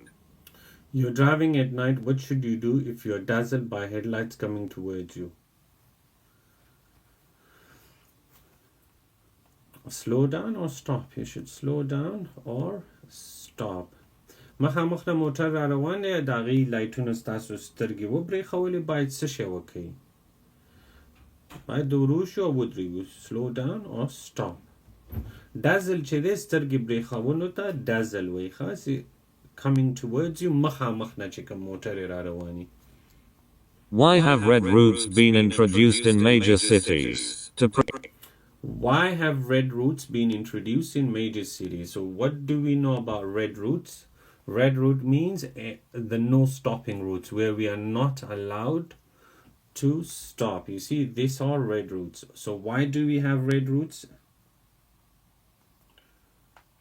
You're driving at night. What should you do if you're dazzled by headlights coming towards you? Slow down or stop. You should slow down or stop. مخامخ د موټر را روان دی د هغې لایټونه ستاسو سترګې وبرېښولې باید څه شی وکړئ باید د ورو شو او ودرېږو slow down or stop dazzle چې دی سترګې برېښولو ته dazzle وایي خاص coming towards you مخامخ نه چې کوم موټر یې را رواني Why have red routes been introduced in major cities? Why have red routes been introduced in major cities? So what do we know about red routes? Red route means the no stopping routes where we are not allowed to stop. You see, these are red routes. So why do we have red routes?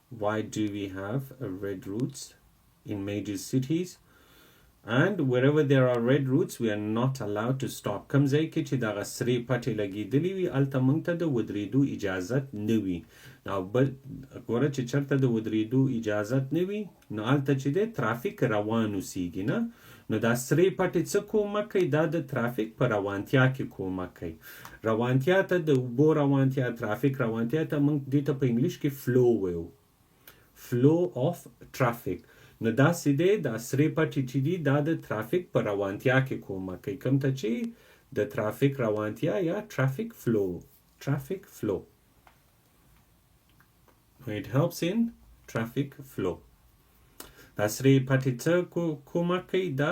Why do we have red routes in major cities? And wherever there are red routes, we are not allowed to stop. کوم ځای کې چې دغه سرې پټې لګېدلې وي هلته موږ ته د ودرېدو اجازت نه وي او بل ګوره چې چېرته د ودرېدو اجازت نه وي نو هلته چې دی ترافیک روان اوسېږي نه نو دا سرې پټې څه کومک کوي دا د ترافیک په روانتیا کې کومک کوي روانتیا ته د اوبو روانتیا ترافیک روانتیا ته موږ دې ته په انګلیش کې فلو وایو فلو of traffic نو دا سیده دا سری پټی چې دی دا د ترافیک په روانتیا کې کومک کوي کوم ته چې د ترافیک روانتیا یا traffic flow it helps in traffic flow دا سری پټی څه کومک کوي دا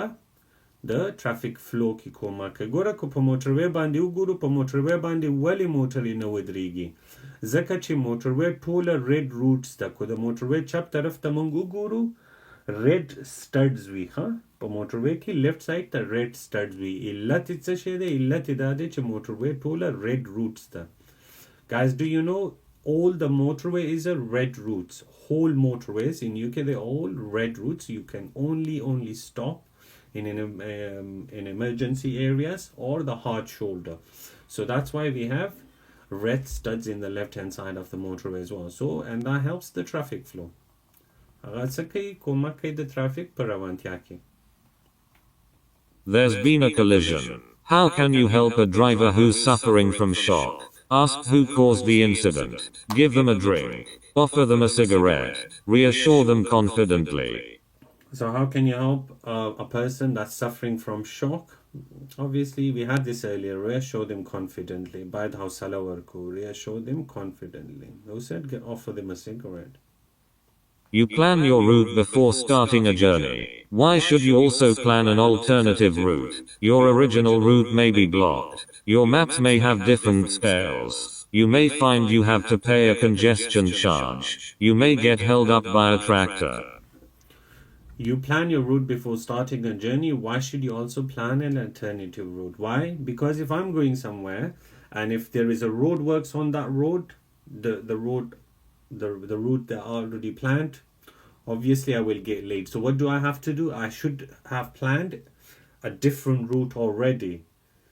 د traffic flow کې کومک کوي ګوره که په موټروي باندې وګورو په موټروي باندې ولې موټرې نه ودرېږي ځکه چې موټروي ټوله red routes ده که د موټروي چپ طرف ته موږ وګورو red studs وي ها په موټروي کې left side ته red studs وي علت څه شی دی علت دا دی چې موټروي ټوله red routes ده guys do you know all the motorway is a red routes whole motorways in UK they're all red routes you can only stop in emergency areas or the hard shoulder so that's why we have red studs in the left hand side of the motorway as well so and that helps the traffic flow There's been a collision. How can you help a driver who's suffering from shock? Ask who caused the incident. Give them a drink. Offer them a cigarette. Reassure them confidently. So how can you help a person that's suffering from shock? Obviously, we had this earlier. Reassure them confidently. Reassure them confidently. Who said offer them a cigarette? You plan your route before starting a journey. Why should you also plan an alternative route? Your original route may be blocked. Your maps may have different scales. You may find you have to pay a congestion charge. You may get held up by a tractor. You plan your route before starting a journey. Why should you also plan an alternative route? Why? Because if I'm going somewhere and if there is a road works on that road, the route they already planned, obviously I will get late. So what do I have to do? I should have planned a different route already.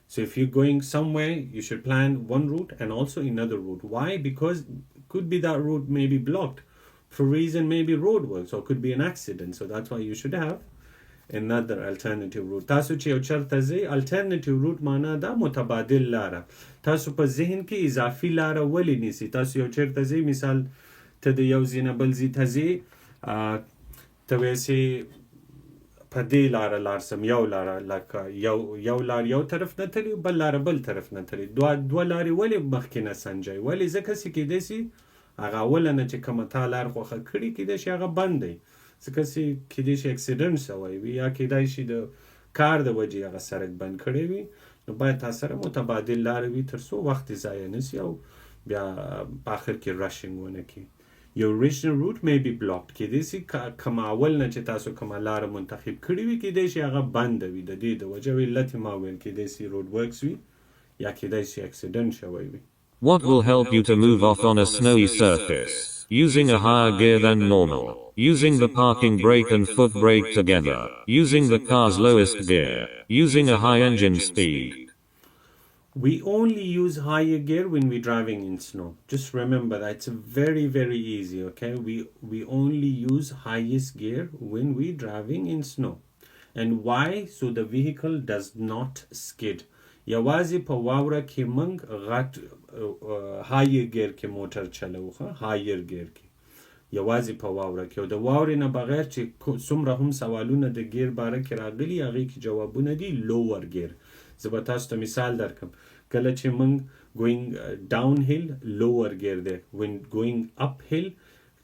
So if you're going somewhere, you should plan one route and also another route. Why? Because could be that route may be blocked for reason maybe road works or could be an accident. So that's why you should have another alternative route. تاسو چې یو چرته ځئ alternative route معنا دا متبادل لاره تاسو په ذهن کې اضافي لاره ولې نیسئ تاسو یو چرته ځئ مثال ته د یو ځای نه بل ځای ته ځئ ته وایې چې په دې لاره لاړ سم یو لاره لکه یو لار یو طرف نه تلي بل لاره بل طرف نه تلي دوه لارې ولې مخکې نه سنجئ ولې ځکه چې کیدای شي هغه اوله نه چې کومه تا لار خوښه کړې کیدای شي هغه بند دی ځکه چې کیدای شي اکسیډنټ شوی وي یا کیدای شي د کار د وجې هغه سړک بند کړی وي نو باید تا سره متبادل لارې وي تر څو وخت ضایع نشي او بیا په آخر کې رشنګ ونه کړي. Your original route may be blocked. کېدای شي کوم اول نه چې تاسو کومه لاره منتخب کړې وي کېدای شي هغه بنده وي د دې د وجې علت یې ما ویل کېدای شي روډ ورکس وي یا کېدای شي اکسیډنټ شوی وي. What will help you to move off on a snowy surface? Using a higher gear than normal. Using the parking brake and foot brake together. Using the car's lowest gear. Using a high engine speed. We only use higher gear when we're driving in snow. Just remember that it's very, very easy, okay? We only use highest gear when we're driving in snow. And why? So the vehicle does not skid. یوازې په واوره کې موږ غټ هایر ګیر کې موټر چلوو هایر ګیر کې یوازې په واوره کې او د واورې نه بغیر چې څومره هم سوالونه د ګیر باره کې راغلي هغې کې جوابونه دي لوور ګیر. زه به تاسو ته مثال درکړم کله چې موږ going down hill lower gear دی when going up hill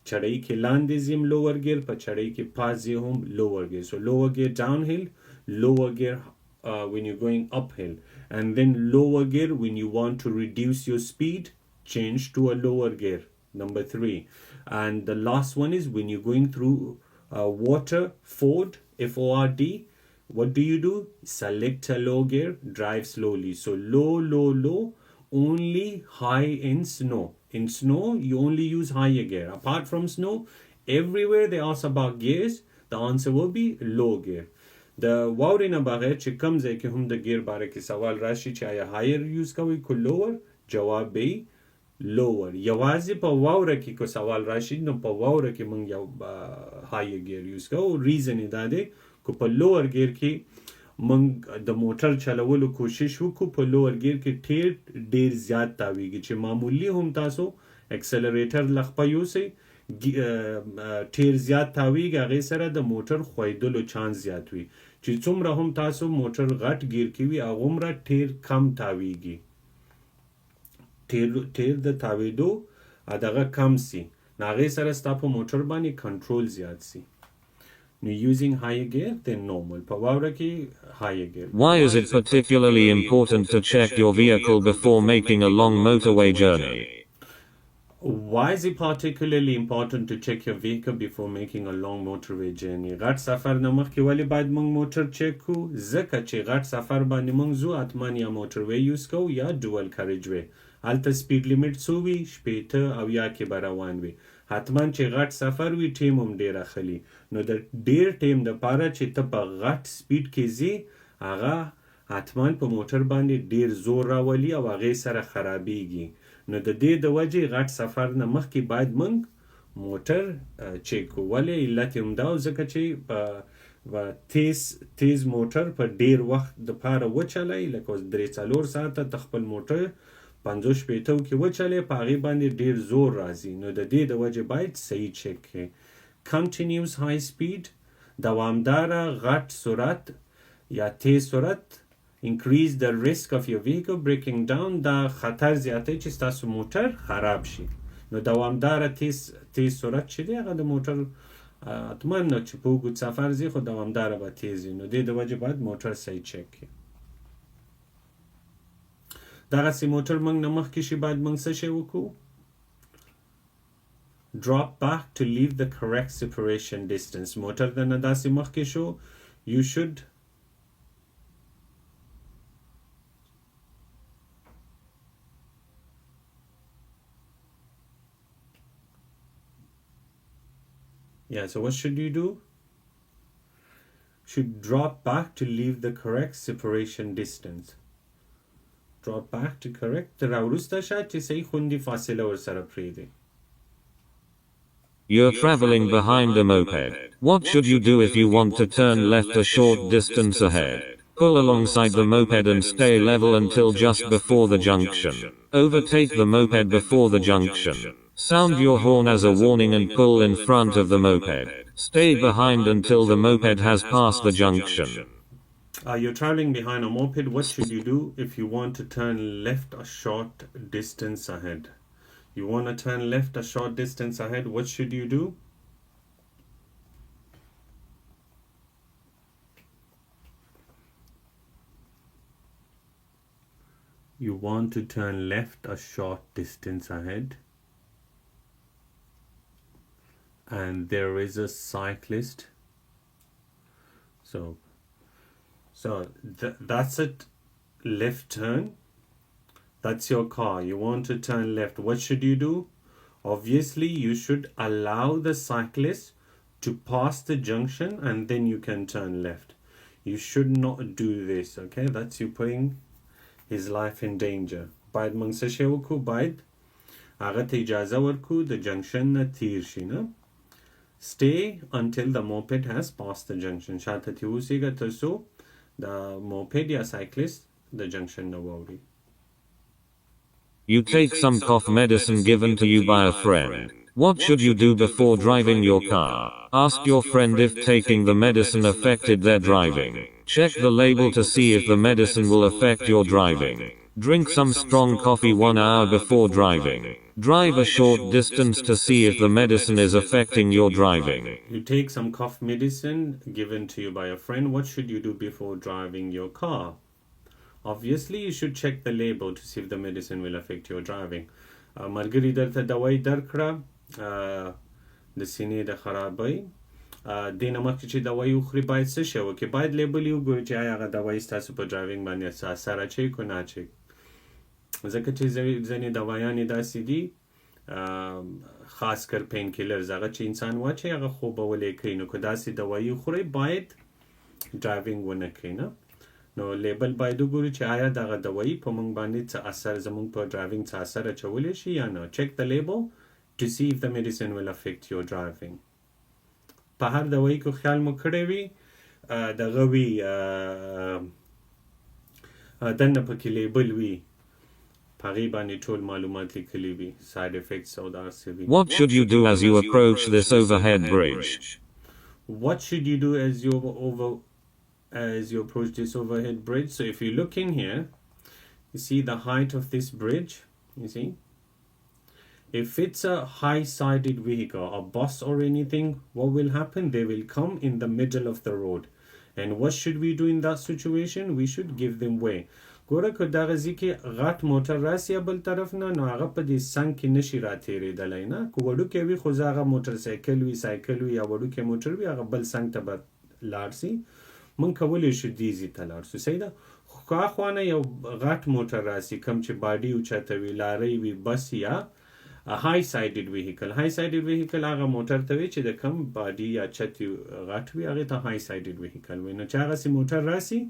چړۍ کې لاندې ځیم lower gear په چړۍ کې پاس ځې هم lower gear. So lower gear downhill, lower gear when you're going uphill, and then lower gear when you want to reduce your speed, change to a lower gear, number 3. And the last one is when you're going through water, ford, F-O-R-D, what do? Select a low gear, drive slowly. So low, low, low, only high in snow. In snow, you only use higher gear. Apart from snow, everywhere they ask about gears, the answer will be low gear. د واورې نه بغیر چې کم ځای کې هم د ګیر باره کې سوال راشي چې آیا هایر یوز کوئ که لوور جواب به لوور. یوازې په واوره کې که سوال راشي نو په واوره کې موږ یو هایر ګیر یوز کوو. ریزن یې دا دی که په لوور ګیر کې موږ د موټر چلولو کوشش وکړو په لوور ګیر کې ټیر ډیر زیات تاویږي چې معمولی هم تاسو اکسلریټر لخپه یوسئ ټیر زیات تاویږي هغې سره د موټر ښویدلو چانس زیات وي چې څومره هم تاسو موټر غټ ګیر کې وي هغومره ټیر کم تاویږي ټیر د تاویدو دغه کم سي نو هغې سره ستا په موټر باندې کنټرول زیات سي. نو using higher gear than normal په واوره کې higher gear. Why is it particularly important to check your vehicle before making a long motorway journey? Why is it particularly important to check your vehicle before making a long motorway journey? غټ سفر نه مخکې ولې باید موږ موټر چک کړو؟ ځکه چې غټ سفر باندې موږ ځو حتما یا موټروی یوز کوو یا ډول کریج وی. هلته سپیډ لیمټ څو وي؟ 80 او یا کې به روان وي. حتما چې غټ سفر وي ټیم هم ډیر اخلي نو د ډیر ټیم دپاره چې ته په غټ سپیډ کې ځې هغه حتما په موټر باندې ډیر زور راولي او هغې سره خرابیږي. نو د دې د وجې غټ سفر نه مخکې باید موږ موټر چک کړو. ولې علت یې همدا ځکه چې تیز موټر په ډیر وخت دپاره وچلی لکه 3-4 ساعته ته خپل موټر 50-60 کې وچلی په هغې باندې ډیر زور راځي نو د دې د وجې باید صحیح چک کړي. Continuous high speed دوامداره غټ سرعت یا تیز سرعت increase the risk of your vehicle breaking down دا خطر زیاتی چې ستاسو موټر خراب شي. نو دوامداره تیز سرعت چې دی هغه د موټر حتما نه چې په اوږد سفر ځي خو دوامداره به تیز وي نو دې د وجې باید موټر صحیح چک کړي. دغسې موټر موږ نه مخکې شي باید موږ څه شی وکړو؟ drop back to leave the correct separation distance. موټر د نه داسې مخکې شو you should so what should you do? Should drop back to leave the correct separation distance. Drop back to correct راوروسته شاید چې صحیح خوندي فاصله ورسره پرېږدي. You're traveling behind a moped. What should you do if you want to turn left a short distance ahead? Pull alongside the moped and stay level until just before the junction. Overtake the moped before the junction. Sound your horn as a warning and pull in front of the moped. Stay behind until the moped has passed the junction. You're traveling behind a moped. What should you do if you want to turn left a short distance ahead? You want to turn left a short distance ahead. What should you do? you want to turn left a short distance ahead, and there is a cyclist. So that's it. Left turn. That's your car. You want to turn left. What should you do? Obviously, you should allow the cyclist to pass the junction and then you can turn left. You should not do this, okay? That's you putting his life in danger. باید موږ څه شی وکړو؟ باید هغه ته اجازه ورکړو د جنکشن نه تیر شي نه. Stay until the moped has passed the junction. شاته تې اوسېږه تر څو د moped یا cyclist د junction نه واوړي. You take some cough medicine given to you by a friend. What should you do before driving your car? Ask your friend if taking the medicine affected their driving. Check the label to see if the medicine will affect your driving. Drink some strong coffee 1 hour before driving. Drive a short distance to see if the medicine is affecting your driving. You take some cough medicine given to you by a friend. What should you do before driving your car? Obviously, you should check the label to see if the medicine will affect your driving. ملګری درته دوايي درکړه د سینې د خرابۍ دې نه مخکې چې دوايي وخوري باید څه شی وکړي؟ باید لیبل یې وګوري چې آیا هغه دوايي ستاسو په ډرایوینګ باندې څه اثر اچوي که نه اچوي. ځکه چې ځینې دوايانې داسې دي خاص کر پین کیلرز هغه چې انسان واچوي هغه خوبولی کوي. نو که داسې دوايي وخورئ باید ډرایوینګ ونه کړئ نه. نو لیبل باید وګوري چې آیا دغه دوايي په موږ باندې څه اثر زموږ په ډرایوینګ څه اثر اچولی شي یا نه. چک د لیبل to see if the medicine will affect your driving. په هر دوايي کو خیال مو کړی وي دغه وي دنه پکې لیبل وي په هغې باندې ټول معلومات لیکلي وي side effects او داسې وي. What should you do as you approach this overhead bridge? What should you do as you approach this overhead bridge? So if you look in here, you see the height of this bridge, you see? If it's a high-sided vehicle, a bus or anything, what will happen? They will come in the middle of the road. And what should we do in that situation? We should give them way. ګوره که دغه ځای کې غټ موټر راسي یا بل طرف نه نو هغه په دې څنګ کې نشي راتېرېدلی نه. که وړوکی وي خو زه هغه موټر سایکل وي یا وړوکی موټر وي هغه بل څنګ ته به لاړ سي. موږ کولی شو دې ځای ته لاړ سو. صحیح ده؟ خو که اخوا نه یو غټ موټر راسي کوم چې باډي اوچته وي لارۍ وي بس یا a high-sided vehicle. High-sided vehicle هغه موټر ته وي چې د کم باډي یا چت غټ وي هغې ته high-sided vehicle وي. نو چې هغسې موټر راسي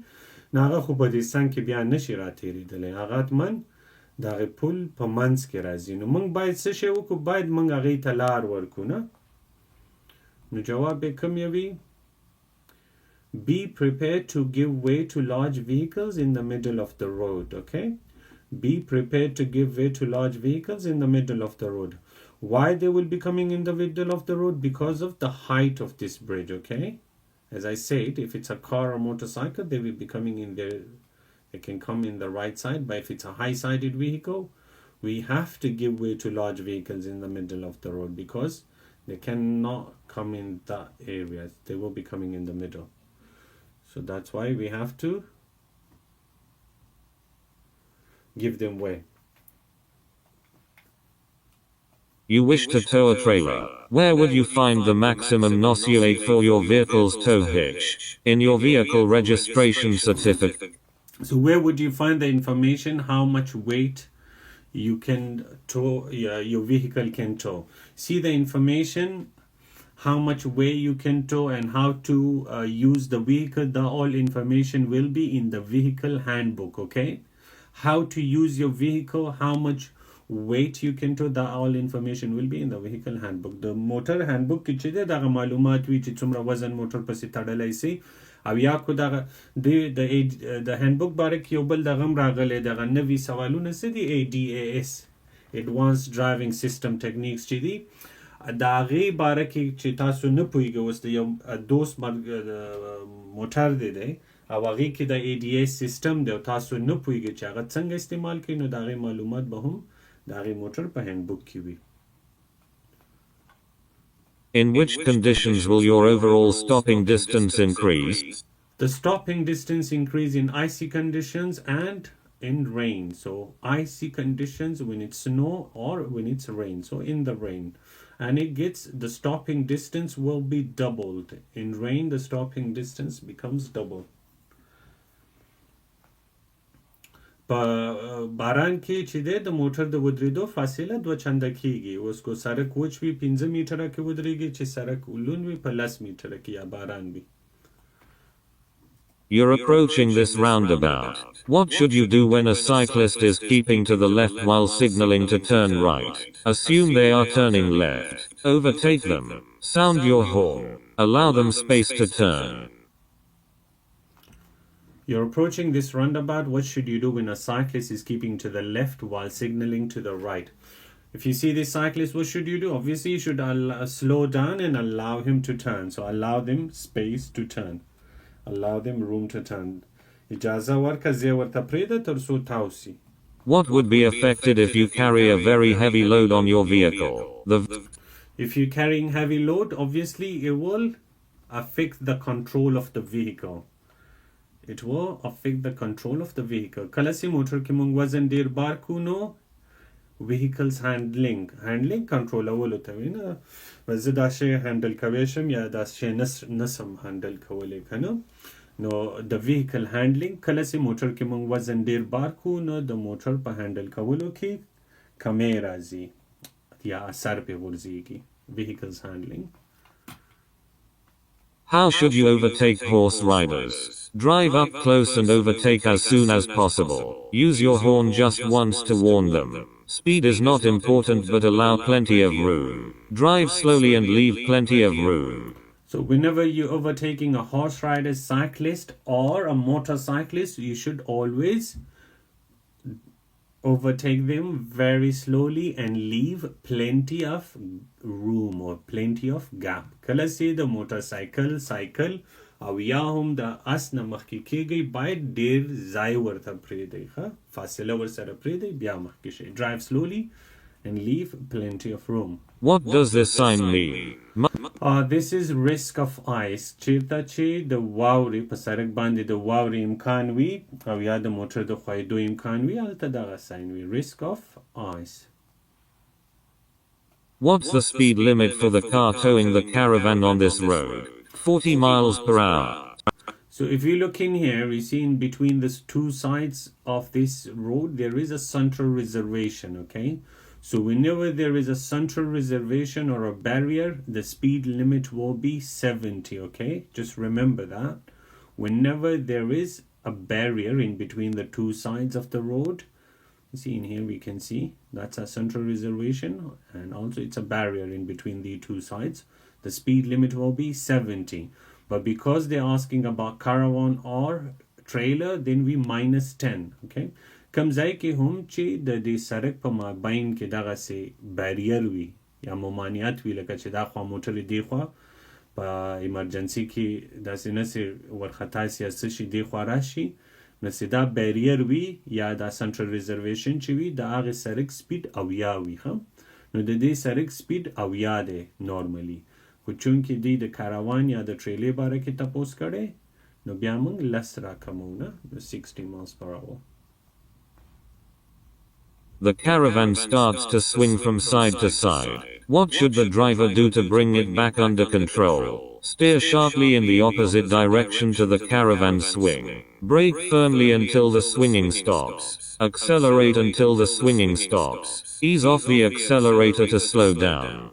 نو هغه خو په دې څنګ کې بیا نشي راتېرېدلی. هغه حتما د هغې پل په منځ کې راځي. نو موږ باید څه شی وکړو؟ باید موږ هغې ته لار ورکړو نه. نو جواب یې کوم یوي؟ Be prepared to give way to large vehicles in the middle of the road, okay? Be prepared to give way to large vehicles in the middle of the road. Why they will be coming in the middle of the road? Because of the height of this bridge, okay? As I said, if it's a car or motorcycle, they will be coming in there. They can come in the right side. But if it's a high-sided vehicle, we have to give way to large vehicles in the middle of the road because they cannot come in that area. They will be coming in the middle. So that's why we have to give them way. You wish to tow a trailer. Where would you find the maximum NOS for your vehicle's tow hitch? In your vehicle registration certificate. So where would you find the information how much weight you can tow, your vehicle can tow? See the information how much weight you can tow and how to use the vehicle. The all information will be in the vehicle handbook, okay? How to use your vehicle, how much weight you can tow, the all information will be in the vehicle handbook. The motor handbook کې چې دغه معلومات وي چې څومره وزن موټر پسې تړلی سي او یا کو دغه د هندبوک باره کې یو بل دغه هم راغلی دغه نوي سوالونه څه دي ADAS Advanced Driving System Techniques چې دي د هغې باره کې چې تاسو نه پوهېږئ اوس د یو دوست موټر دی او هغې کې د ADAS سیسټم دی او تاسو نه پوهېږئ چې هغه څنګه استعمال کوي نو د هغې معلومات به هم د هغې موټر په هینډبوک کې وي. In which conditions will your overall stopping distance increase? The stopping distance increase in icy conditions and in rain. So icy conditions when it's snow or when it's rain. So in the rain. And it gets, the stopping distance will be doubled. In rain, the stopping distance becomes double. باران کې چې د موټر د ودرېدو فاصله 2 چنده کیږي. اوس کو سړک وچ وي 15 میټره کې ودرېږي، چې سړک لون وي په 10 میټره کې یا باران وي. You're approaching this roundabout. What should you do when a cyclist is keeping to the left while signaling to turn right? Assume they are turning left. Overtake them. Sound your horn. Allow them space to turn. You're approaching this roundabout. What should you do when a cyclist is keeping to the left while signaling to the right? If you see this cyclist, what should you do? Obviously, you should slow down and allow him to turn. So allow them space to turn. Allow them room to turn. Ijaza warka zia warta preda tarso tausi. What would be affected if you carry a very heavy load on your vehicle? If you're carrying heavy load, obviously it will affect the control of the vehicle. It will affect the control of the vehicle. Kalasi motor ki mung wazan dir bar kuno vehicles handling control awol tawina wazadashe handle kawesham ya dashe nasam handle kawale kana. No, the vehicle handling kalasi motor ki mung wazan dir bar kuno the motor pa handle kawalo ki kamera zi ya asar pe wurzigi. Vehicles handling. How should you overtake horse riders? Drive up close and overtake as soon as possible. Use your horn just once to warn them. Speed is not important, but allow plenty of room. Drive slowly and leave plenty of room. So whenever you're overtaking a horse rider, cyclist or a motorcyclist, you should always overtake them very slowly and leave plenty of room or plenty of gap. Kala say the motorcycle cycle او یا هم د اس نه مخکې کېږي باید ډېر ځای ورته پرېږدئ، فاصله ورسره پرېږدئ، بیا مخکې شئ. Drive slowly and leave plenty of room. What does this sign mean? This is risk of ice. چېرته چې د واورې په سړک باندې د واورې امکان وي او یا د موټر د ښویېدو امکان وي، هلته دغه ساین وي. Risk of ice. What's the speed limit for the car towing the caravan on this road? 40 miles per hour. So if you look in here, you see in between the two sides of this road, there is a central reservation, okay? So whenever there is a central reservation or a barrier, the speed limit will be 70, okay? Just remember that. Whenever there is a barrier in between the two sides of the road, you see in here we can see that's a central reservation, and also it's a barrier in between the two sides. The speed limit will be 70. But because they're asking about caravan or trailer, then we minus 10, okay? کم ځای کې هم چې د دې سړک په مابین کې دغسې بیریر وي یا ممانعت وي، لکه چې دا خوا موټر دی خوا په ایمرجنسي کې داسې نسې ورخطا سي یا څه شي دی خوا راشي، نو چې دا بیریر وي یا دا سنټرل ریزرویشن چې وي د هغې سړک سپیډ 80 وي، نو د دې سړک سپیډ 80 دی نارملي. خو چونکې دی د کاروان یا د ټریلې باره کې تپوس کړی، نو بیا موږ 10 راکمو نه، 60 miles per hour. The caravan starts to swing from side to side. What should the driver do to bring it back under control? Steer sharply in the opposite direction to the caravan swing. Brake firmly until the swinging stops. Accelerate until the swinging stops. Ease off the accelerator to slow down.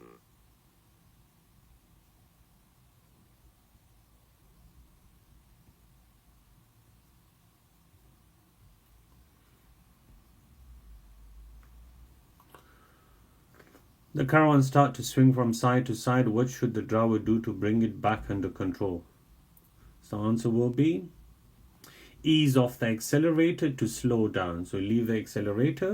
The caravan start to swing from side to side. What should the driver do to bring it back under control? So the answer will be ease off the accelerator to slow down. So leave the accelerator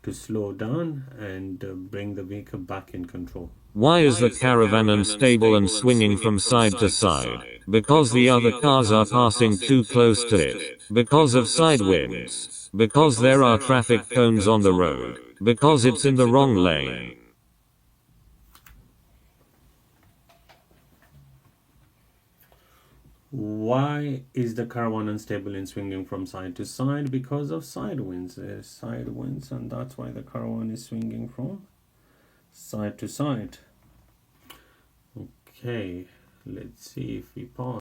to slow down and bring the vehicle back in control. Why is the caravan unstable and swinging from side to side? Because the other cars are passing too close to it. Because of side winds. Because there are traffic cones on the road. Because it's in the wrong lane. Why is the caravan unstable in swinging from side to side? Because of side winds. There's side winds, and that's why the caravan is swinging from side to side. Okay, let's see if we pause.